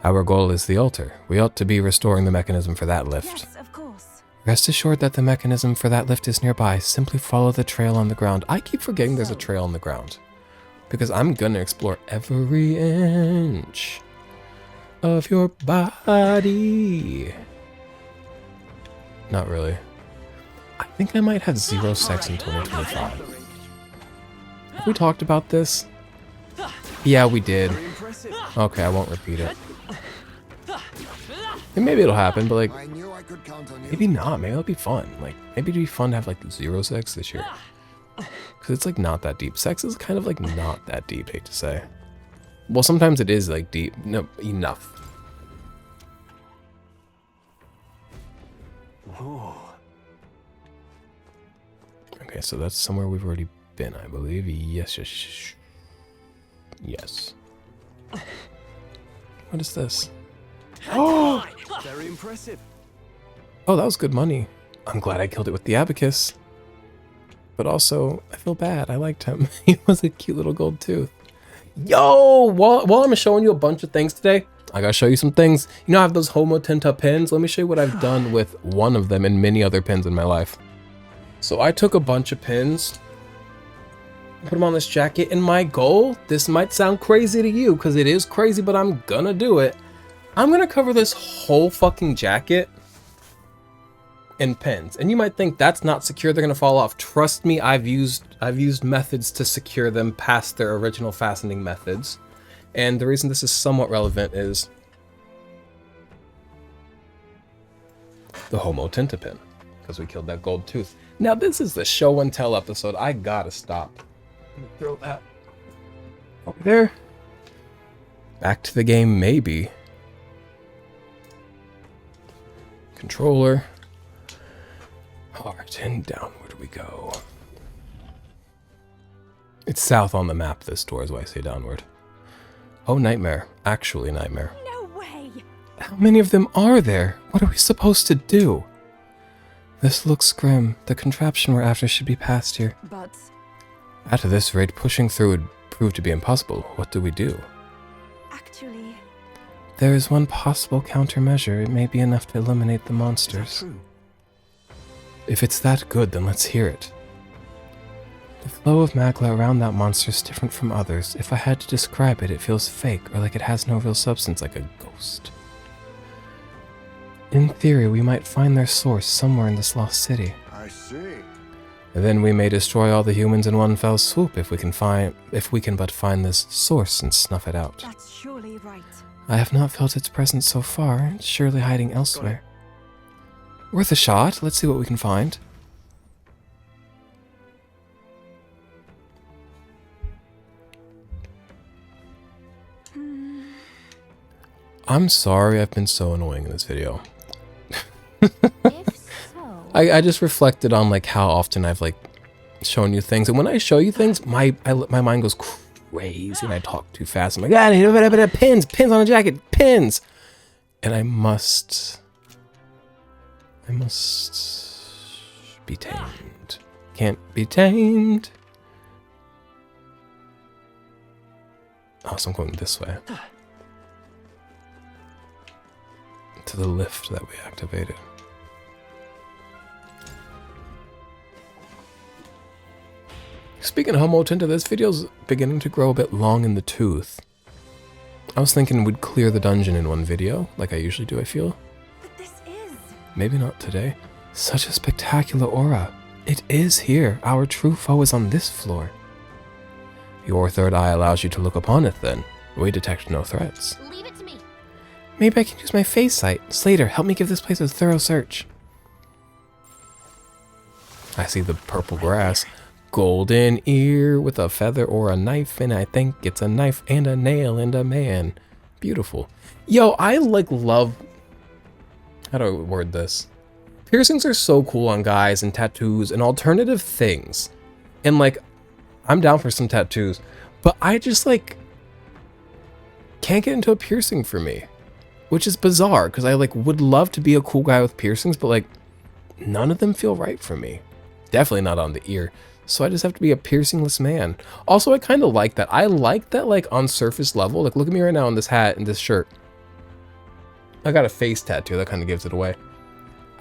Our goal is the altar. We ought to be restoring the mechanism for that lift. Yes, of course. Rest assured that the mechanism for that lift is nearby. Simply follow the trail on the ground. I keep forgetting there's a trail on the ground. Because I'm gonna explore every inch of your body. Not really. I think I might have 0 sex in 2025. Have we talked about this? Yeah, we did. Okay, I won't repeat it. And maybe it'll happen, but like, I knew I could count on you. maybe not. Maybe it'll be fun. Like, maybe it'd be fun to have like 0 sex this year. Because it's like not that deep. Sex is kind of like not that deep, hate to say. Well, sometimes it is like deep. No, enough. Oh, Okay, so that's somewhere we've already been, I believe. Yes, yes, yes. What is this? oh, very impressive. Oh, that was good money. I'm glad I killed it with the abacus. But also, I feel bad. I liked him. He was a cute little gold tooth. Yo! While I'm showing you a bunch of things today, I gotta show you some things. You know, I have those Homo Tinta pins. Let me show you what I've done with one of them and many other pins in my life. So I took a bunch of pins, put them on this jacket, and my goal, this might sound crazy to you, because it is crazy, but I'm gonna do it. I'm gonna cover this whole fucking jacket in pins. And you might think that's not secure, they're gonna fall off. Trust me, I've used methods to secure them past their original fastening methods. And the reason this is somewhat relevant is the Homo Tinta pin, because we killed that gold tooth. Now this is the show and tell episode. I gotta stop. Throw that over there. Back to the game, maybe. Controller. Alright, and downward we go. It's south on the map, this door is why I say downward. Oh, nightmare. Actually nightmare. No way! How many of them are there? What are we supposed to do? This looks grim. The contraption we're after should be past here. but At this rate, pushing through would prove to be impossible. What do we do? Actually, There is one possible countermeasure. It may be enough to eliminate the Is that monsters. true? If it's that good, then let's hear it. The flow of magla around that monster is different from others. If I had to describe it, it feels fake, or like it has no real substance, like a ghost. In theory, we might find their source somewhere in this lost city. I see. And then we may destroy all the humans in one fell swoop if we can but find this source and snuff it out. That's surely right. I have not felt its presence so far. It's surely hiding elsewhere. Worth a shot. Let's see what we can find. I'm sorry I've been so annoying in this video. If so, I just reflected on like how often I've like shown you things, and when I show you things, my mind goes crazy and I talk too fast. I'm like, ah, pins on a jacket, pins, and I must be tamed. Can't be tamed. Oh, so I'm going this way. To the lift that we activated. Speaking of Homo Tinta, this video's beginning to grow a bit long in the tooth. I was thinking we'd clear the dungeon in one video, like I usually do, I feel. But this is... Maybe not today. Such a spectacular aura. It is here. Our true foe is on this floor. Your third eye allows you to look upon it then. We detect no threats. leave it to me. Maybe I can use my face sight. Slater, help me give this place a thorough search. I see the purple grass. Golden ear with a feather or a knife, and I think it's a knife and a nail and a man. Beautiful. Yo, I like love... How do I word this? Piercings are so cool on guys, and tattoos and alternative things. And like, I'm down for some tattoos, but I just like can't get into a piercing for me, which is bizarre because I like would love to be a cool guy with piercings, but like none of them feel right for me. Definitely not on the ear. So I just have to be a piercingless man. Also, I kind of like that. I like that like on surface level. Like look at me right now in this hat and this shirt. I got a face tattoo that kind of gives it away.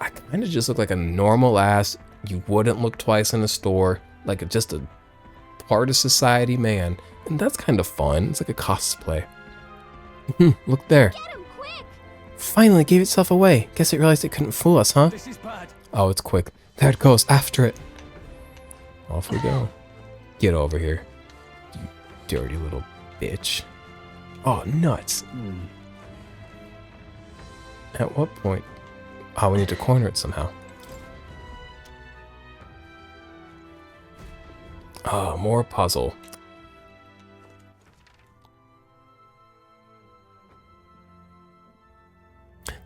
I kind of just look like a normal ass. You wouldn't look twice in a store. Like just a part of society man. And that's kind of fun. It's like a cosplay. Look there. Get him quick. Finally gave itself away. Guess it realized it couldn't fool us, huh? This is bad. Oh, it's quick. There it goes. After it. Off we go. Get over here. You dirty little bitch. Oh, nuts. At what point? Oh, we need to corner it somehow. Oh, more puzzle.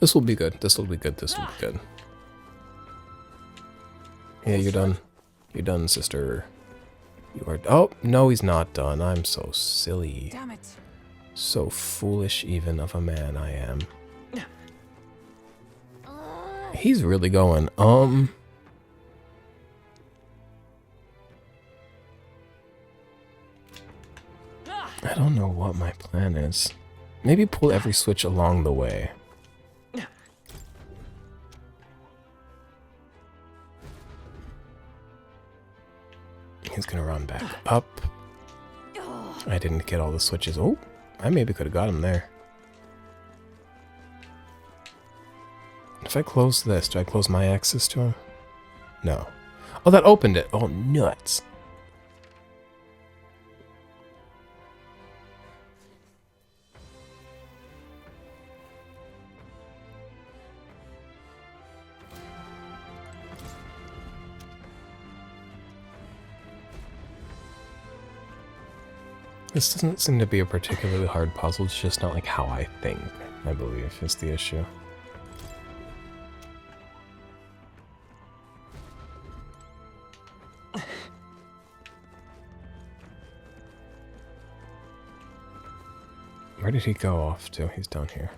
This will be good. This will be good. This will be good. Yeah, you're done. You're done, sister. You are... Oh, no, he's not done. I'm so silly. Damn it. So foolish even of a man I am. He's really going, I don't know what my plan is. Maybe pull every switch along the way. He's gonna run back up. I didn't get all the switches. Oh, I maybe could have got him there. If I close this, do I close my access to him? No. Oh, that opened it. Oh, nuts. This doesn't seem to be a particularly hard puzzle. It's just not like how I think, I believe, is the issue. Where did he go off to? He's down here.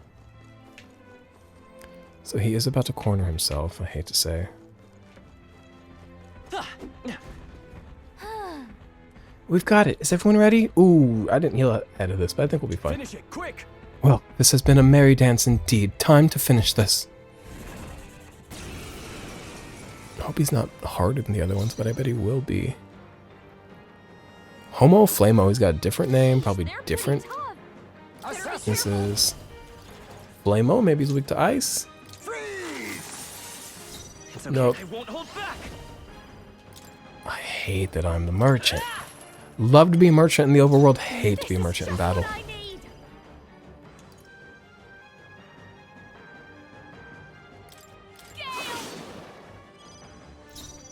So he is about to corner himself, I hate to say. We've got it. Is everyone ready? Ooh, I didn't heal ahead of this, but I think we'll be fine. Finish it, quick! Well, this has been a merry dance indeed. Time to finish this. I hope he's not harder than the other ones, but I bet he will be. Homo Flamo, he's got a different name, probably different. This is Flamo, maybe he's weak to ice. It's okay. Nope. I won't hold back. I hate that I'm the merchant. Love to be a merchant in the overworld, hate to be a merchant in battle. I need.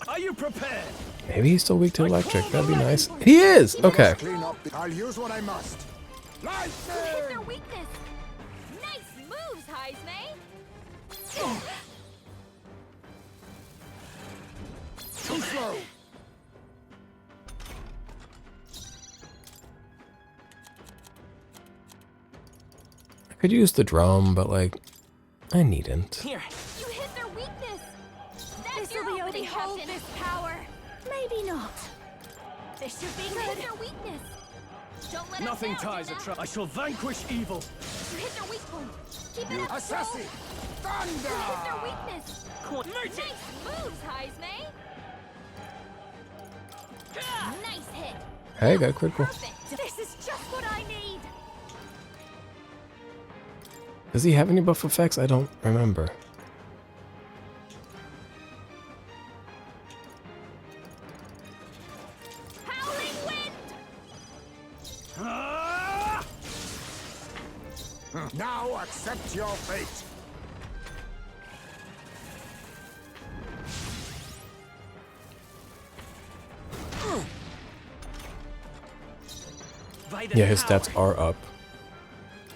Are you prepared? Maybe he's still weak to electric. That'd be nice. He is! Okay. Clean up. I'll use what I must. You hit Lightning! their weakness. Nice moves, Heismay. Too slow. I could use the drum, but like, I needn't. Here. You hit their weakness. That's This'll your be opening, hold Captain. this power. Maybe not. This should be good. You hit their weakness. Don't let Nothing us down, ties a Jenna. trap. I shall vanquish evil. You hit their weak point. Keep it up, Assassin! Joel. You hit their Thunder! weakness. Merchant. Nice moves, Heismay. Nice hit. Hey, got a critical. Perfect. This is just what I need. Does he have any buff effects? I don't remember. Howling wind. Ah! Now accept your fate. By the Yeah, his power. stats are up.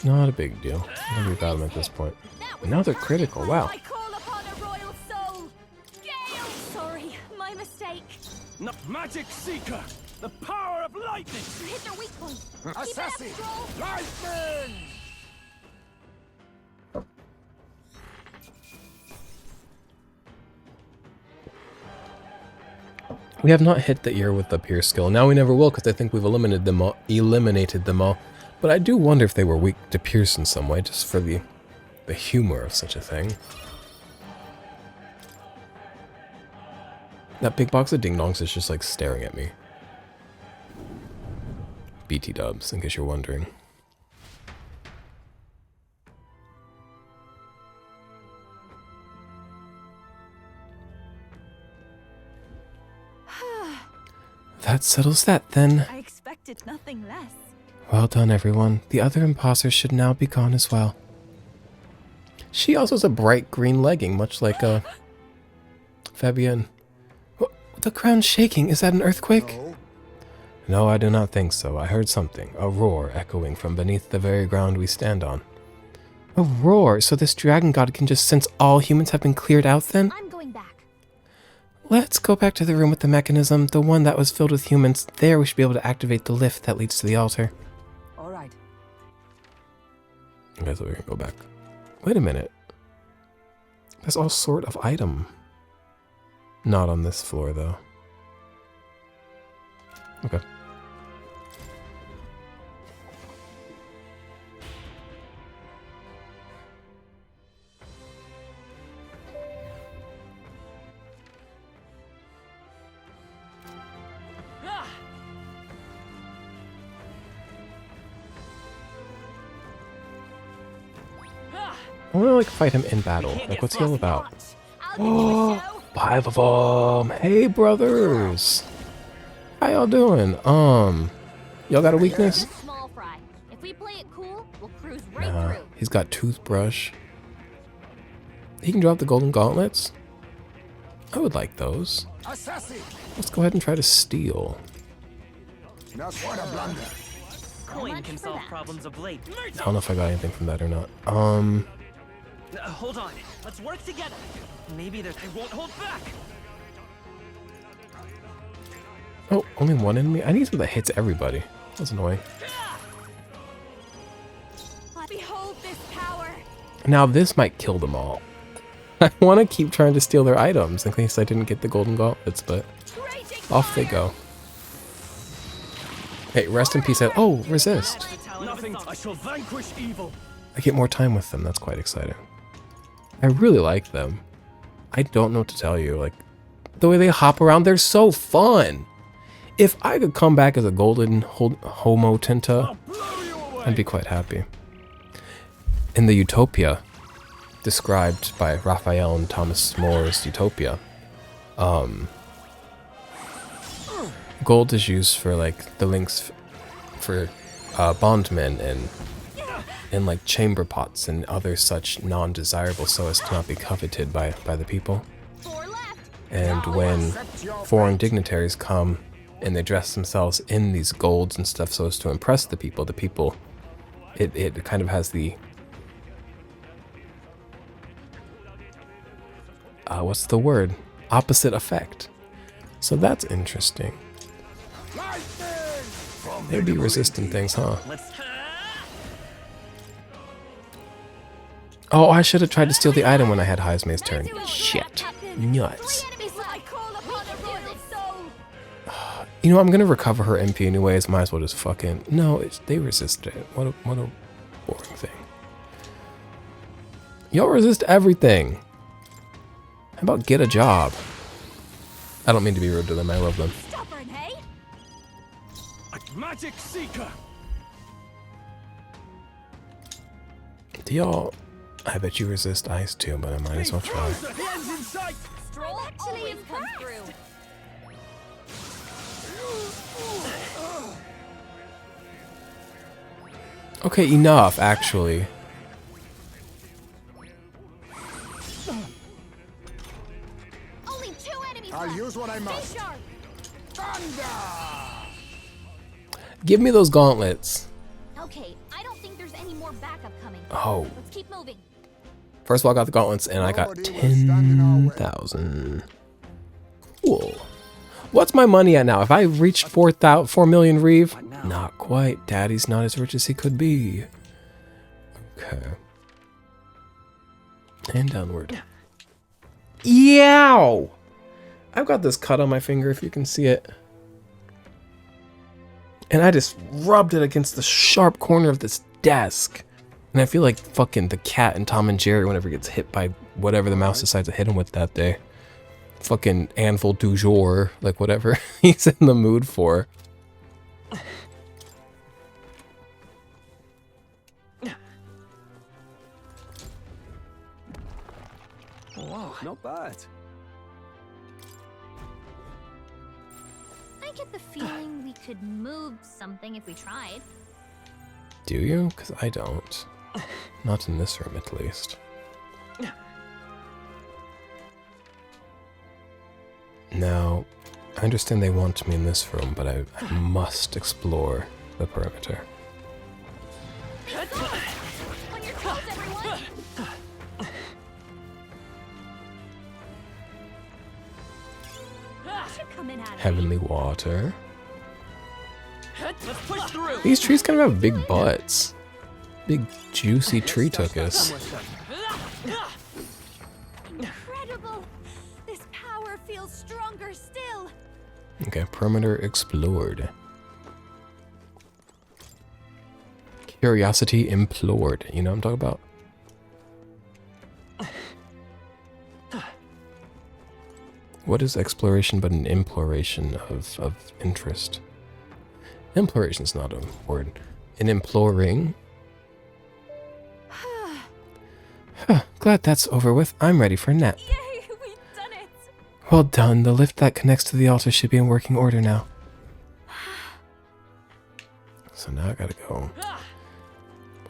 Not a big deal. I think we got him at this point. That was Now they're perfect. critical, wow. I call upon a royal soul. Gale. Sorry, my mistake. No, Magic Seeker. The power of lightning. You hit their weak point. Keep Assassin! it up, Joel. Lightning! We have not hit the ear with the pierce skill. Now we never will, because I think we've eliminated them all. But I do wonder if they were weak to pierce in some way, just for the humor of such a thing. That big box of ding-dongs is just like staring at me. BT dubs, in case you're wondering. That settles that then. I expected nothing less. Well done, everyone. The other imposters should now be gone as well. She also has a bright green legging, much like Fabienne. The ground's shaking. Is that an earthquake? No. No, I do not think so. I heard something. A roar echoing from beneath the very ground we stand on. A roar? So this dragon god can just sense all humans have been cleared out then? I'm going back. Let's go back to the room with the mechanism, the one that was filled with humans. There we should be able to activate the lift that leads to the altar. All right. Okay, so we can go back. Wait a minute. There's all sort of item. Not on this floor, though. Okay. Ah! Ah! I want to like fight him in battle. can't Like, get what's he all frosty. about? I'll give you a show. 5 of them. Hey, brothers. How y'all doing? Y'all got a weakness? Small fry. If we play it cool, we'll cruise right Nah. through. He's got toothbrush. He can drop the golden gauntlets. I would like those. Assassin! Let's go ahead and try to steal. That's what a blunder. Coin much can for solve that. problems of late. I don't know if I got anything from that or not. Hold on. Let's work together. Maybe there's. I won't hold back. Oh, only one enemy? I need something that hits everybody. That's annoying. Behold this power. Now this might kill them all. I want to keep trying to steal their items in case I didn't get the golden gauntlets, but Raging off they go. Hey, rest in peace. Oh, resist. Nothing. I shall vanquish evil. I get more time with them. That's quite exciting. I really like them. I don't know what to tell you. Like, the way they hop around, they're so fun. If I could come back as a golden Homo Tinta, Blow you away. I'd be quite happy. In the Utopia, described by Raphael and Thomas More's Utopia. Gold is used for like the links for bondmen and like chamber pots and other such non-desirable so as to not be coveted by the people. And when foreign dignitaries come and they dress themselves in these golds and stuff so as to impress the people, it kind of has the what's the word? Opposite effect. So that's interesting. They'd be resistant things, huh? Oh, I should have tried to steal the item when I had Heismay's turn. Shit. Nuts. You know, I'm gonna recover her MP anyways. Might as well just fucking... No, they resisted it. What a boring thing. Y'all resist everything. How about get a job? I don't mean to be rude to them. I love them. Magic Seeker. Do y'all... I bet you resist ice too, but I might as well try. Okay, enough, actually. Only 2 enemies I'll left. use what I must. Stay sharp. Thunder! Give me those gauntlets. Okay, I don't think there's any more backup coming. Oh. Let's keep moving. First of all, I got the gauntlets, and I got 10,000. Cool. What's my money at now? Have I reached 4 million reeve? Not quite. Daddy's not as rich as he could be. Okay. And downward. Yow! I've got this cut on my finger, if you can see it. And I just rubbed it against the sharp corner of this desk. And I feel like fucking the cat in Tom and Jerry whenever he gets hit by whatever the mouse decides to hit him with that day. Fucking anvil du jour, like whatever he's in the mood for. Whoa, not bad. I get the feeling we could move something if we tried. Do you? Because I don't. Not in this room, at least. Now, I understand they want me in this room, but I must explore the perimeter. On your toes, everyone! Should come in handy. Heavenly water. Let's push through. These trees kind of have big butts. Big, juicy tree tuckus. Incredible! This power feels stronger still. Okay, perimeter explored. Curiosity implored. You know what I'm talking about? What is exploration but an imploration of interest? Imploration is not a word. An imploring. Glad that's over with. I'm ready for a nap. Yay, we've done it! Well done. The lift that connects to the altar should be in working order now. So now I gotta go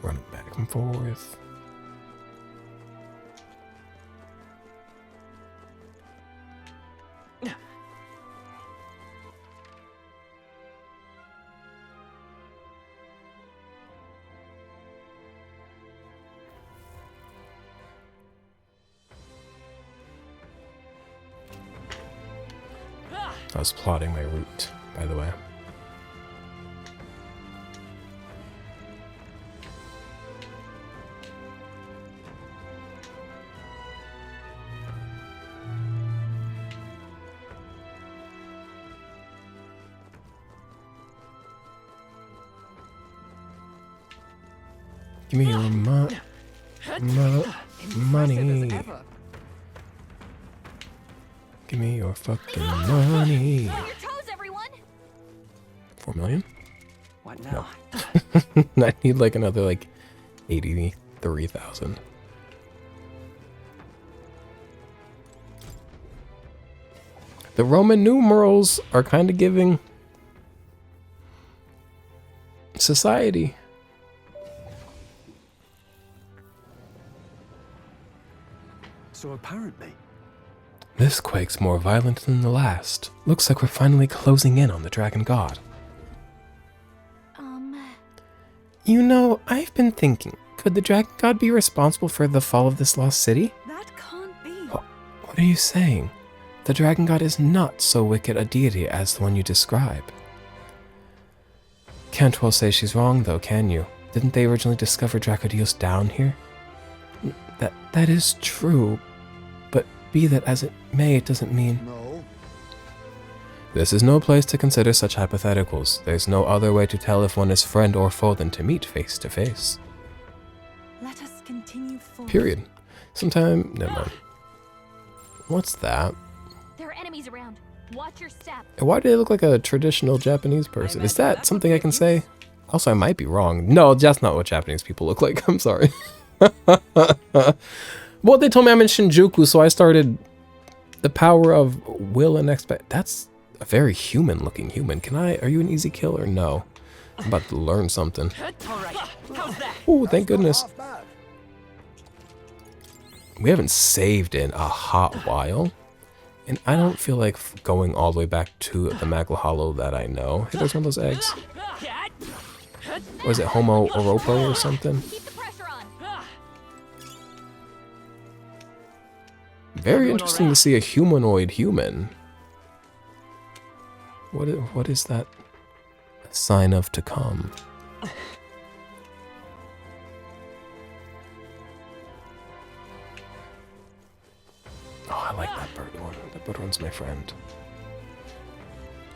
run back and forth. I was plotting my route, by the way. Give me your money. Give me your fucking money. On your toes, everyone! 4 million? What now? I need like another like 83,000. The Roman numerals are kind of giving society. So apparently, This quake's more violent than the last. Looks like we're finally closing in on the Dragon God. You know, I've been thinking, could the Dragon God be responsible for the fall of this lost city? That can't be. What are you saying? The Dragon God is not so wicked a deity as the one you describe. Can't well say she's wrong though, can you? Didn't they originally discover Dracodios down here? That is true, but be that as it may, it doesn't mean... No. This is no place to consider such hypotheticals. There's no other way to tell if one is friend or foe than to meet face to face. Let us continue forward. Period. Sometime... Never mind. What's that? There are enemies around. Watch your step. And why do they look like a traditional Japanese person? Is that something I can say? Also, I might be wrong. No, that's not what Japanese people look like. I'm sorry. Well, they told me I'm in Shinjuku, so I started the power of will and expect. That's a very human-looking human. Are you an easy kill or no? I'm about to learn something. All right. How's that? Oh, thank goodness. Half bad. We haven't saved in a hot while. And I don't feel like going all the way back to the Magla Hollow that I know. Hey, there's one of those eggs. Or is it Homo Oropo or something? Keep the pressure on. Very interesting to see a humanoid human. What is that a sign of to come? Oh, I like that bird one. That bird one's my friend.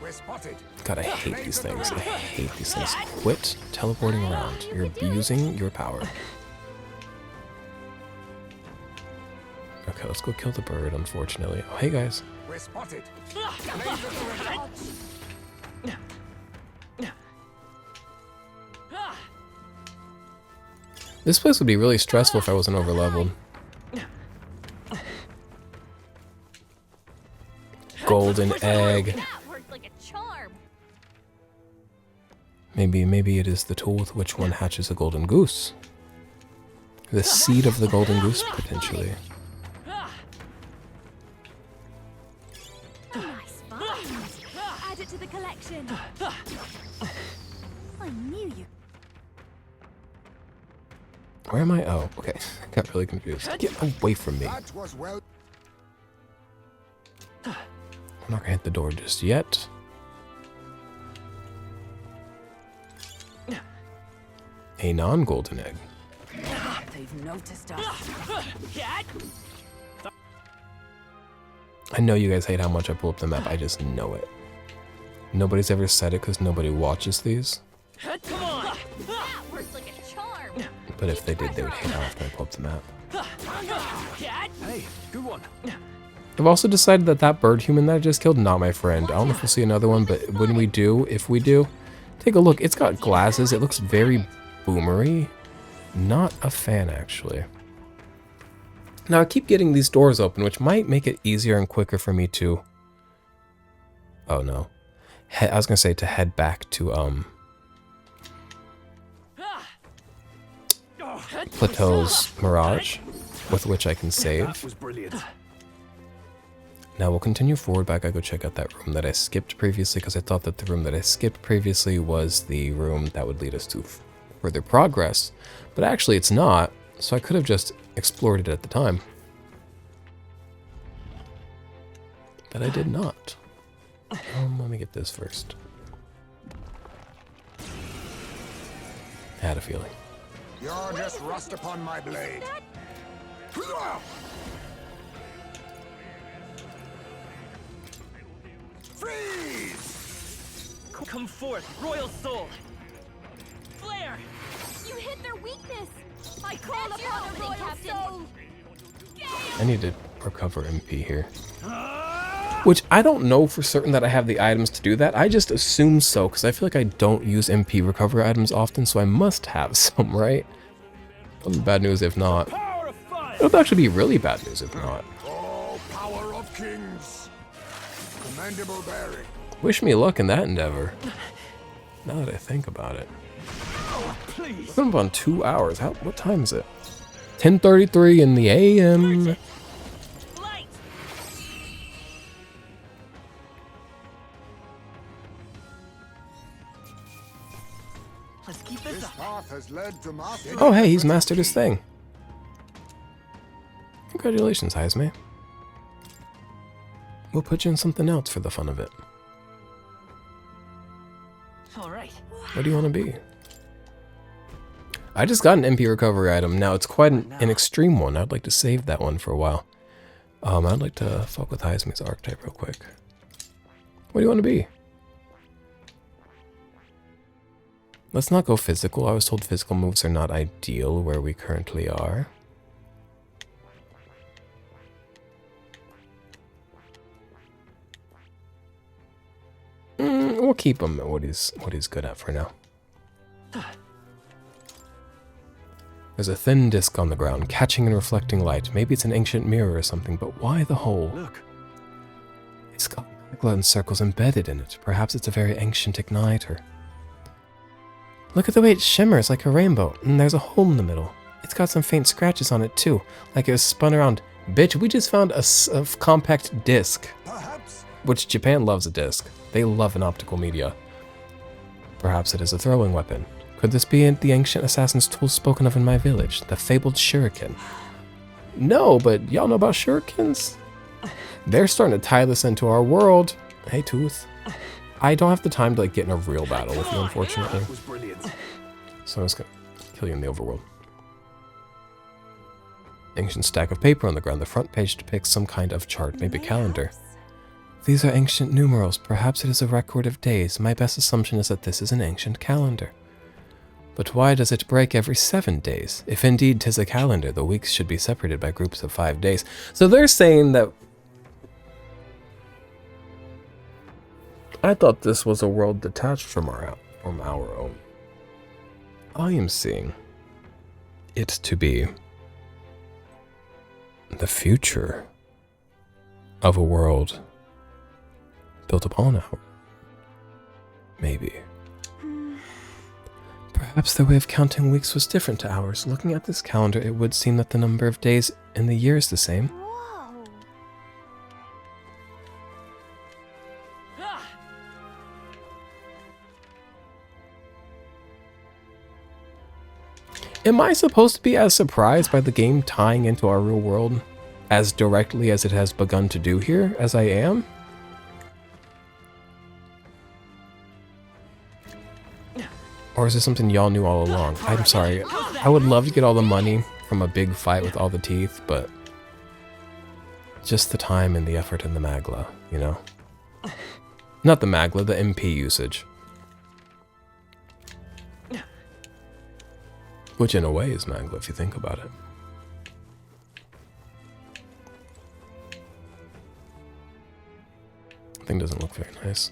We're spotted. God, I hate these things. I hate these things. Quit teleporting around. You're abusing your power. Okay, let's go kill the bird, unfortunately. Oh, hey, guys. We're spotted. This place would be really stressful if I wasn't overleveled. Golden egg. That worked like a charm. Maybe it is the tool with which one hatches a golden goose. The seed of the golden goose, potentially. Nice find. Add it to the collection. I knew you. Where am I? Oh, okay. I got really confused. Get away from me. That was well. I'm not gonna hit the door just yet. A non-golden egg. They've noticed us. I know you guys hate how much I pull up the map. I just know it. Nobody's ever said it because nobody watches these. Come on. That worked like a charm. But if they did, they would hate how often I pull up the map. hey, good one. I've also decided that that bird human that I just killed, not my friend. I don't know if we'll see another one, but when we do, if we do, take a look. It's got glasses. It looks very boomery. Not a fan, actually. Now, I keep getting these doors open, which might make it easier and quicker for me to... Oh, no. I was going to say to head back to, Plateau's Mirage, with which I can save. That was brilliant. Now we'll continue forward back. I go check out that room that I skipped previously because I thought that the room that I skipped previously was the room that would lead us to further progress. But actually it's not, so I could have just explored it at the time. But I did not. Let me get this first. I had a feeling. You're just rust upon my blade. Freeze! Come forth, royal soul. Flare. You hit their weakness. I called upon a royal soul. I need to recover MP here. Which I don't know for certain that I have the items to do that. I just assume so, because I feel like I don't use MP recovery items often, so I must have some, right? That'll be bad news if not. It'll actually be really bad news if not. Oh, power of kings! Commendable bearing. Wish me luck in that endeavor. Now that I think about it. We've been up on 2 hours. What time is it? 10:33 in the AM. Let's keep this This up. path has led to mastery. Oh, hey, he's mastered his thing. Congratulations, Heisme. We'll put you in something else for the fun of it. All right. What do you want to be? I just got an MP recovery item. Now, it's quite an extreme one. I'd like to save that one for a while. I'd like to fuck with Heisme's archetype real quick. What do you want to be? Let's not go physical. I was told physical moves are not ideal where we currently are. We'll keep him at what he's good at for now. There's a thin disc on the ground, catching and reflecting light. Maybe it's an ancient mirror or something, but why the hole? Look. It's got magma and circles embedded in it. Perhaps it's a very ancient igniter. Look at the way it shimmers like a rainbow, and there's a hole in the middle. It's got some faint scratches on it too, like it was spun around. Bitch, we just found a compact disc. Perhaps. Which Japan loves a disc. They love an optical media. Perhaps it is a throwing weapon. Could this be the ancient assassin's tool spoken of in my village? The fabled shuriken? No, but y'all know about shurikens? They're starting to tie this into our world. Hey, Tooth. I don't have the time to get in a real battle with you, unfortunately. That was brilliant. So I'm just gonna kill you in the overworld. Ancient stack of paper on the ground. The front page depicts some kind of chart, maybe a calendar. These are ancient numerals. Perhaps it is a record of days. My best assumption is that this is an ancient calendar. But why does it break every 7 days? If indeed 'tis a calendar, the weeks should be separated by groups of 5 days. So they're saying that... I thought this was a world detached from our own. I am seeing it to be the future of a world built upon our. Maybe. Perhaps their way of counting weeks was different to ours. Looking at this calendar, it would seem that the number of days in the year is the same. Whoa. Am I supposed to be as surprised by the game tying into our real world as directly as it has begun to do here as I am? Or is this something y'all knew all along? I'm sorry. I would love to get all the money from a big fight with all the teeth, but just the time and the effort and the magla, you know? Not the magla, the MP usage. Which in a way is magla if you think about it. Thing doesn't look very nice.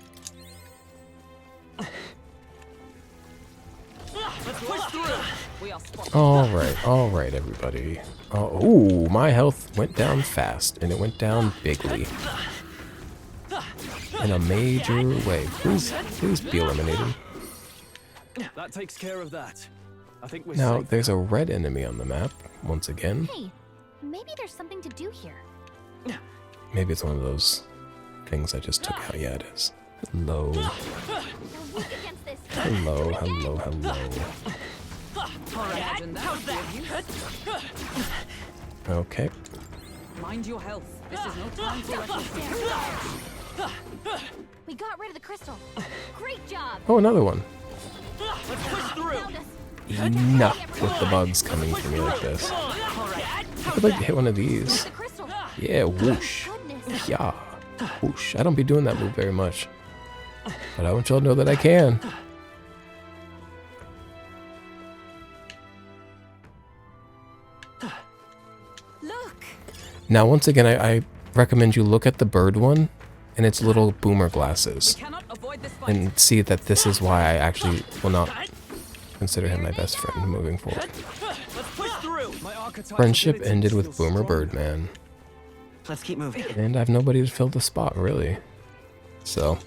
Alright, everybody. Ooh, my health went down fast, and it went down bigly. In a major way. Please be eliminated. That takes care of that. I think we're Now, safe. there's a red enemy on the map, once again. Hey, maybe there's something to do here. Maybe it's one of those things I just took out. Yeah, it is. Hello. You're weak against this. Hello, hello, hello. Imagine that. Okay. Mind your health. This is no time for recklessness. We got rid of the crystal. Great job. Oh, another one. Found us. Enough with the bugs coming for me like this. I'd like to hit one of these. The crystal. Yeah, whoosh. Goodness. Yeah, whoosh. I don't be doing that move very much. But I want y'all to know that I can. Look! Now, once again, I recommend you look at the bird one and its little boomer glasses. Cannot avoid this fight. And see that this is why I actually will not consider him my best friend moving forward. Let's push through. My archetype Friendship ability ended is with still Boomer strong. Birdman. Let's keep moving. And I've nobody to fill the spot, really. So,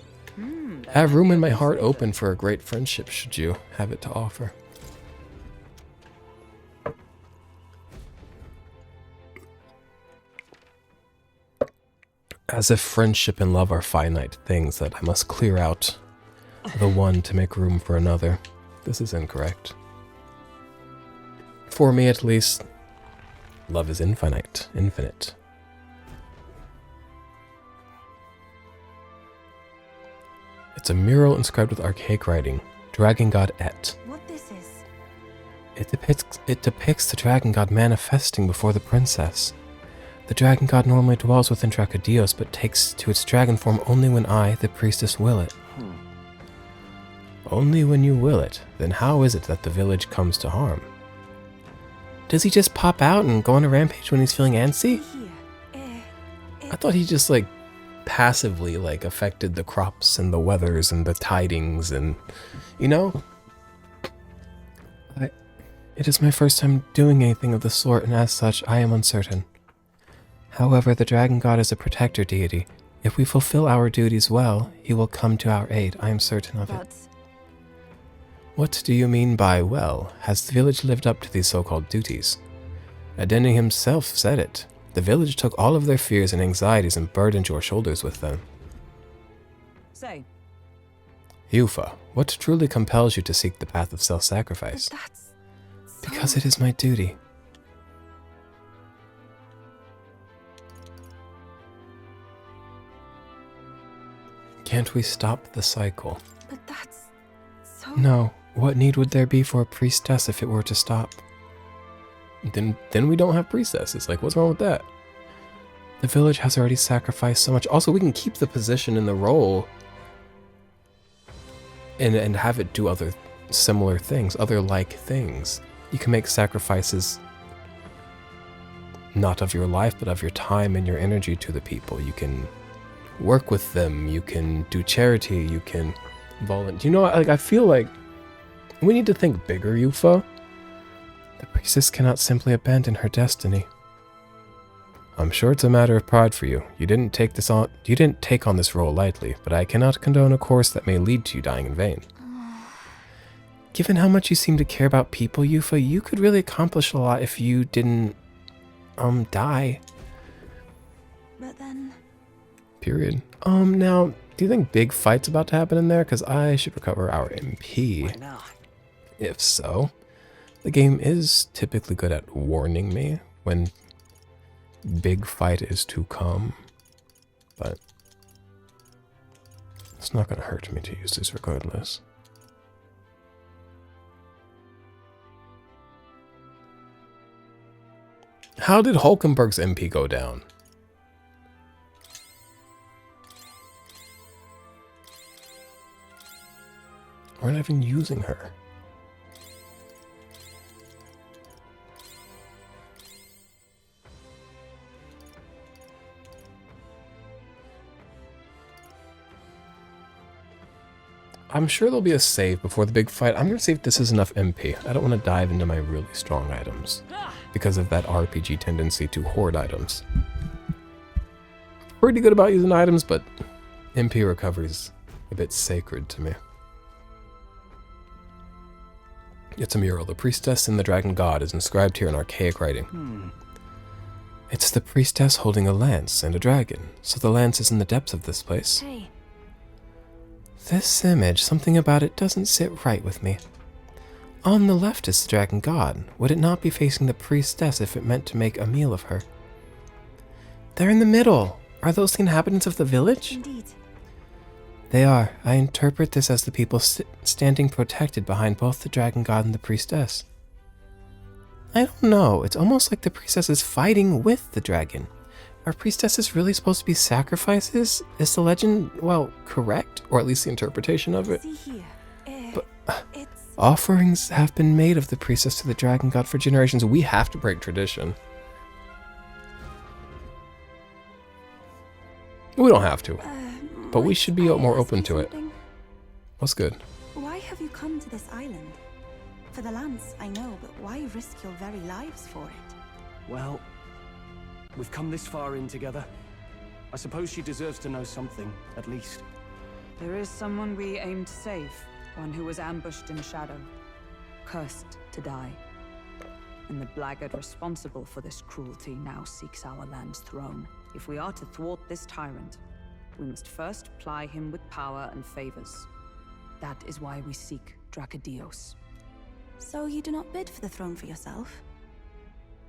have room in my heart open for a great friendship should you have it to offer. As if friendship and love are finite things that I must clear out the one to make room for another. This is incorrect. For me, at least, love is infinite. It's a mural inscribed with archaic writing. Dragon God Et. What this is? It depicts the dragon god manifesting before the princess. The dragon god normally dwells within Dracodios, but takes to its dragon form only when I, the priestess, will it. Only when you will it. Then how is it that the village comes to harm? Does he just pop out and go on a rampage when he's feeling antsy? I thought he just, like, passively, like, affected the crops and the weathers and the tidings and, you know? It is my first time doing anything of the sort, and as such, I am uncertain. However, the dragon god is a protector deity. If we fulfill our duties well, he will come to our aid. I am certain of it. What do you mean by well? Has the village lived up to these so-called duties? Adeni himself said it. The village took all of their fears and anxieties and burdened your shoulders with them. Say. Yufa, what truly compels you to seek the path of self-sacrifice? Because it is my duty. Can't we stop the cycle? But that's so... No. What need would there be for a priestess if it were to stop? Then we don't have priestesses. Like, what's wrong with that? The village has already sacrificed so much. Also, we can keep the position in the role and have it do other similar things, other like things. You can make sacrifices not of your life, but of your time and your energy to the people. You can work with them, you can do charity, you can volunteer. You know, like, I feel like we need to think bigger, Yufa. The priestess cannot simply abandon her destiny. I'm sure it's a matter of pride for you. You didn't take on this role lightly, but I cannot condone a course that may lead to you dying in vain. Given how much you seem to care about people, Yufa, you could really accomplish a lot if you didn't, die. But then... Period. Now, do you think big fight's about to happen in there? Because I should recover our MP. Why not? If so, the game is typically good at warning me when big fight is to come, but it's not going to hurt me to use this regardless. How did Hulkenberg's MP go down? We're not even using her. I'm sure there'll be a save before the big fight. I'm going to see if this is enough MP. I don't want to dive into my really strong items because of that RPG tendency to hoard items. Pretty good about using items, but MP recovery's a bit sacred to me. It's a mural. The priestess and the dragon god is inscribed here in archaic writing. It's the priestess holding a lance and a dragon, so the lance is in the depths of this place. Hey. This image, something about it doesn't sit right with me. On the left is the dragon god. Would it not be facing the priestess if it meant to make a meal of her? They're in the middle. Are those the inhabitants of the village? Indeed. They are. I interpret this as the people standing protected behind both the dragon god and the priestess. I don't know. It's almost like the priestess is fighting with the dragon. Are priestesses really supposed to be sacrifices? Is the legend, well, correct? Or at least the interpretation of it? See here. But It's... offerings have been made of the priestess to the dragon god for generations. We have to break tradition. We don't have to. But we should be more open to it. What's good? Why have you come to this island? For the lance, I know, but why risk your very lives for it? Well, we've come this far in together. I suppose she deserves to know something, at least. There is someone we aim to save, one who was ambushed in shadow, cursed to die. And the blackguard responsible for this cruelty now seeks our land's throne. If we are to thwart this tyrant, we must first ply him with power and favors. That is why we seek Dracodios. So you do not bid for the throne for yourself?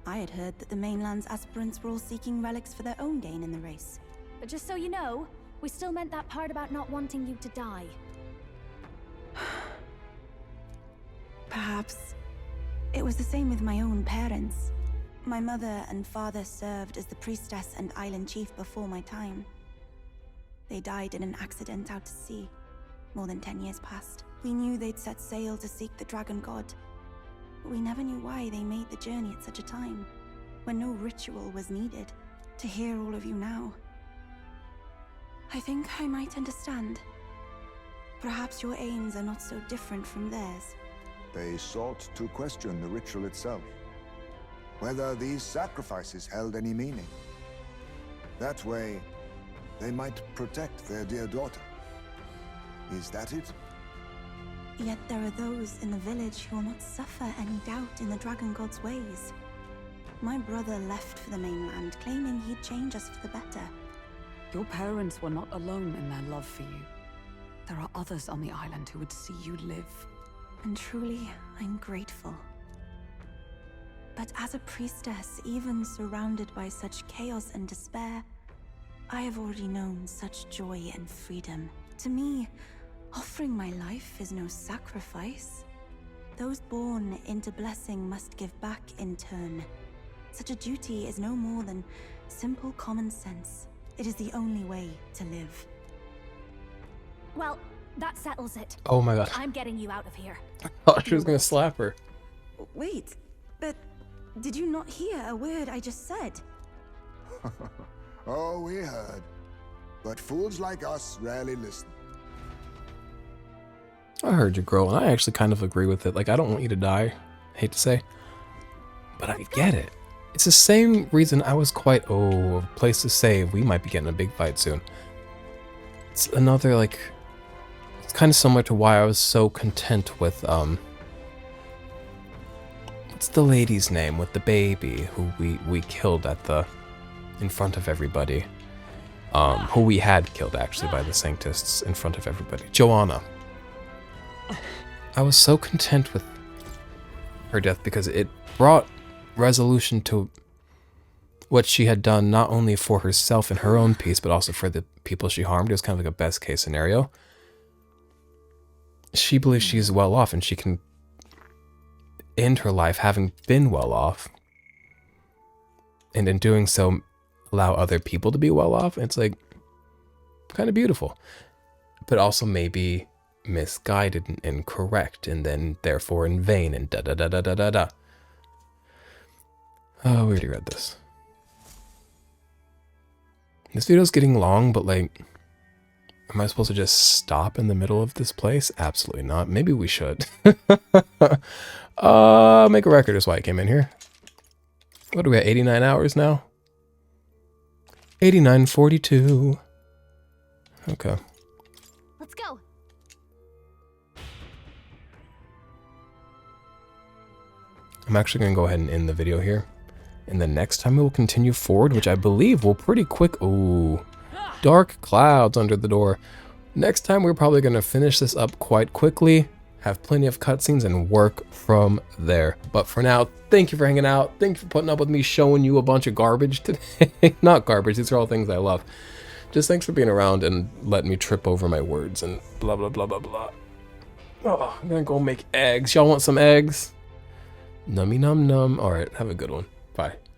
I had heard that the mainland's aspirants were all seeking relics for their own gain in the race. But just so you know, we still meant that part about not wanting you to die. Perhaps it was the same with my own parents. My mother and father served as the priestess and island chief before my time. They died in an accident out to sea, more than 10 years past. We knew they'd set sail to seek the dragon god, but we never knew why they made the journey at such a time, when no ritual was needed. To hear all of you now, I think I might understand. Perhaps your aims are not so different from theirs. They sought to question the ritual itself, whether these sacrifices held any meaning. That way, they might protect their dear daughter. Is that it? Yet there are those in the village who will not suffer any doubt in the dragon god's ways. My brother left for the mainland, claiming he'd change us for the better. Your parents were not alone in their love for you. There are others on the island who would see you live. And truly, I'm grateful. But as a priestess, even surrounded by such chaos and despair, I have already known such joy and freedom. To me, offering my life is no sacrifice. Those born into blessing must give back in turn. Such a duty is no more than simple common sense. It is the only way to live. Well, that settles it. Oh my god. I'm getting you out of here. I thought she was gonna slap her. Wait, but did you not hear a word I just said? Oh, we heard. But fools like us rarely listen. I heard you, girl, and I actually kind of agree with it. Like, I don't want you to die, hate to say, but I get it. It's the same reason I was quite, a place to save. We might be getting a big fight soon. It's another, like, it's kind of similar to why I was so content with, what's the lady's name with the baby who we killed in front of everybody? Who we had killed, actually, by the Sanctists in front of everybody. Joanna. I was so content with her death because it brought resolution to what she had done, not only for herself and her own peace, but also for the people she harmed. It was kind of like a best case scenario. She believes she's well off and she can end her life having been well off. And in doing so, allow other people to be well off. It's like kind of beautiful, but also maybe misguided and incorrect, and then therefore in vain, and da da da da da da da. Oh, we already read this. This video's getting long, but like, am I supposed to just stop in the middle of this place? Absolutely not. Maybe we should. Make a record is why I came in here. What are we at, 89 hours now? 89:42. Okay. Let's go. I'm actually going to go ahead and end the video here. And then next time we will continue forward, which I believe will pretty quick. Ooh, dark clouds under the door. Next time we're probably going to finish this up quite quickly, have plenty of cutscenes, and work from there. But for now, thank you for hanging out. Thank you for putting up with me showing you a bunch of garbage today. Not garbage, these are all things I love. Just thanks for being around and letting me trip over my words and blah, blah, blah, blah, blah. Oh, I'm going to go make eggs. Y'all want some eggs? Nummy num num. All right, have a good one. Bye.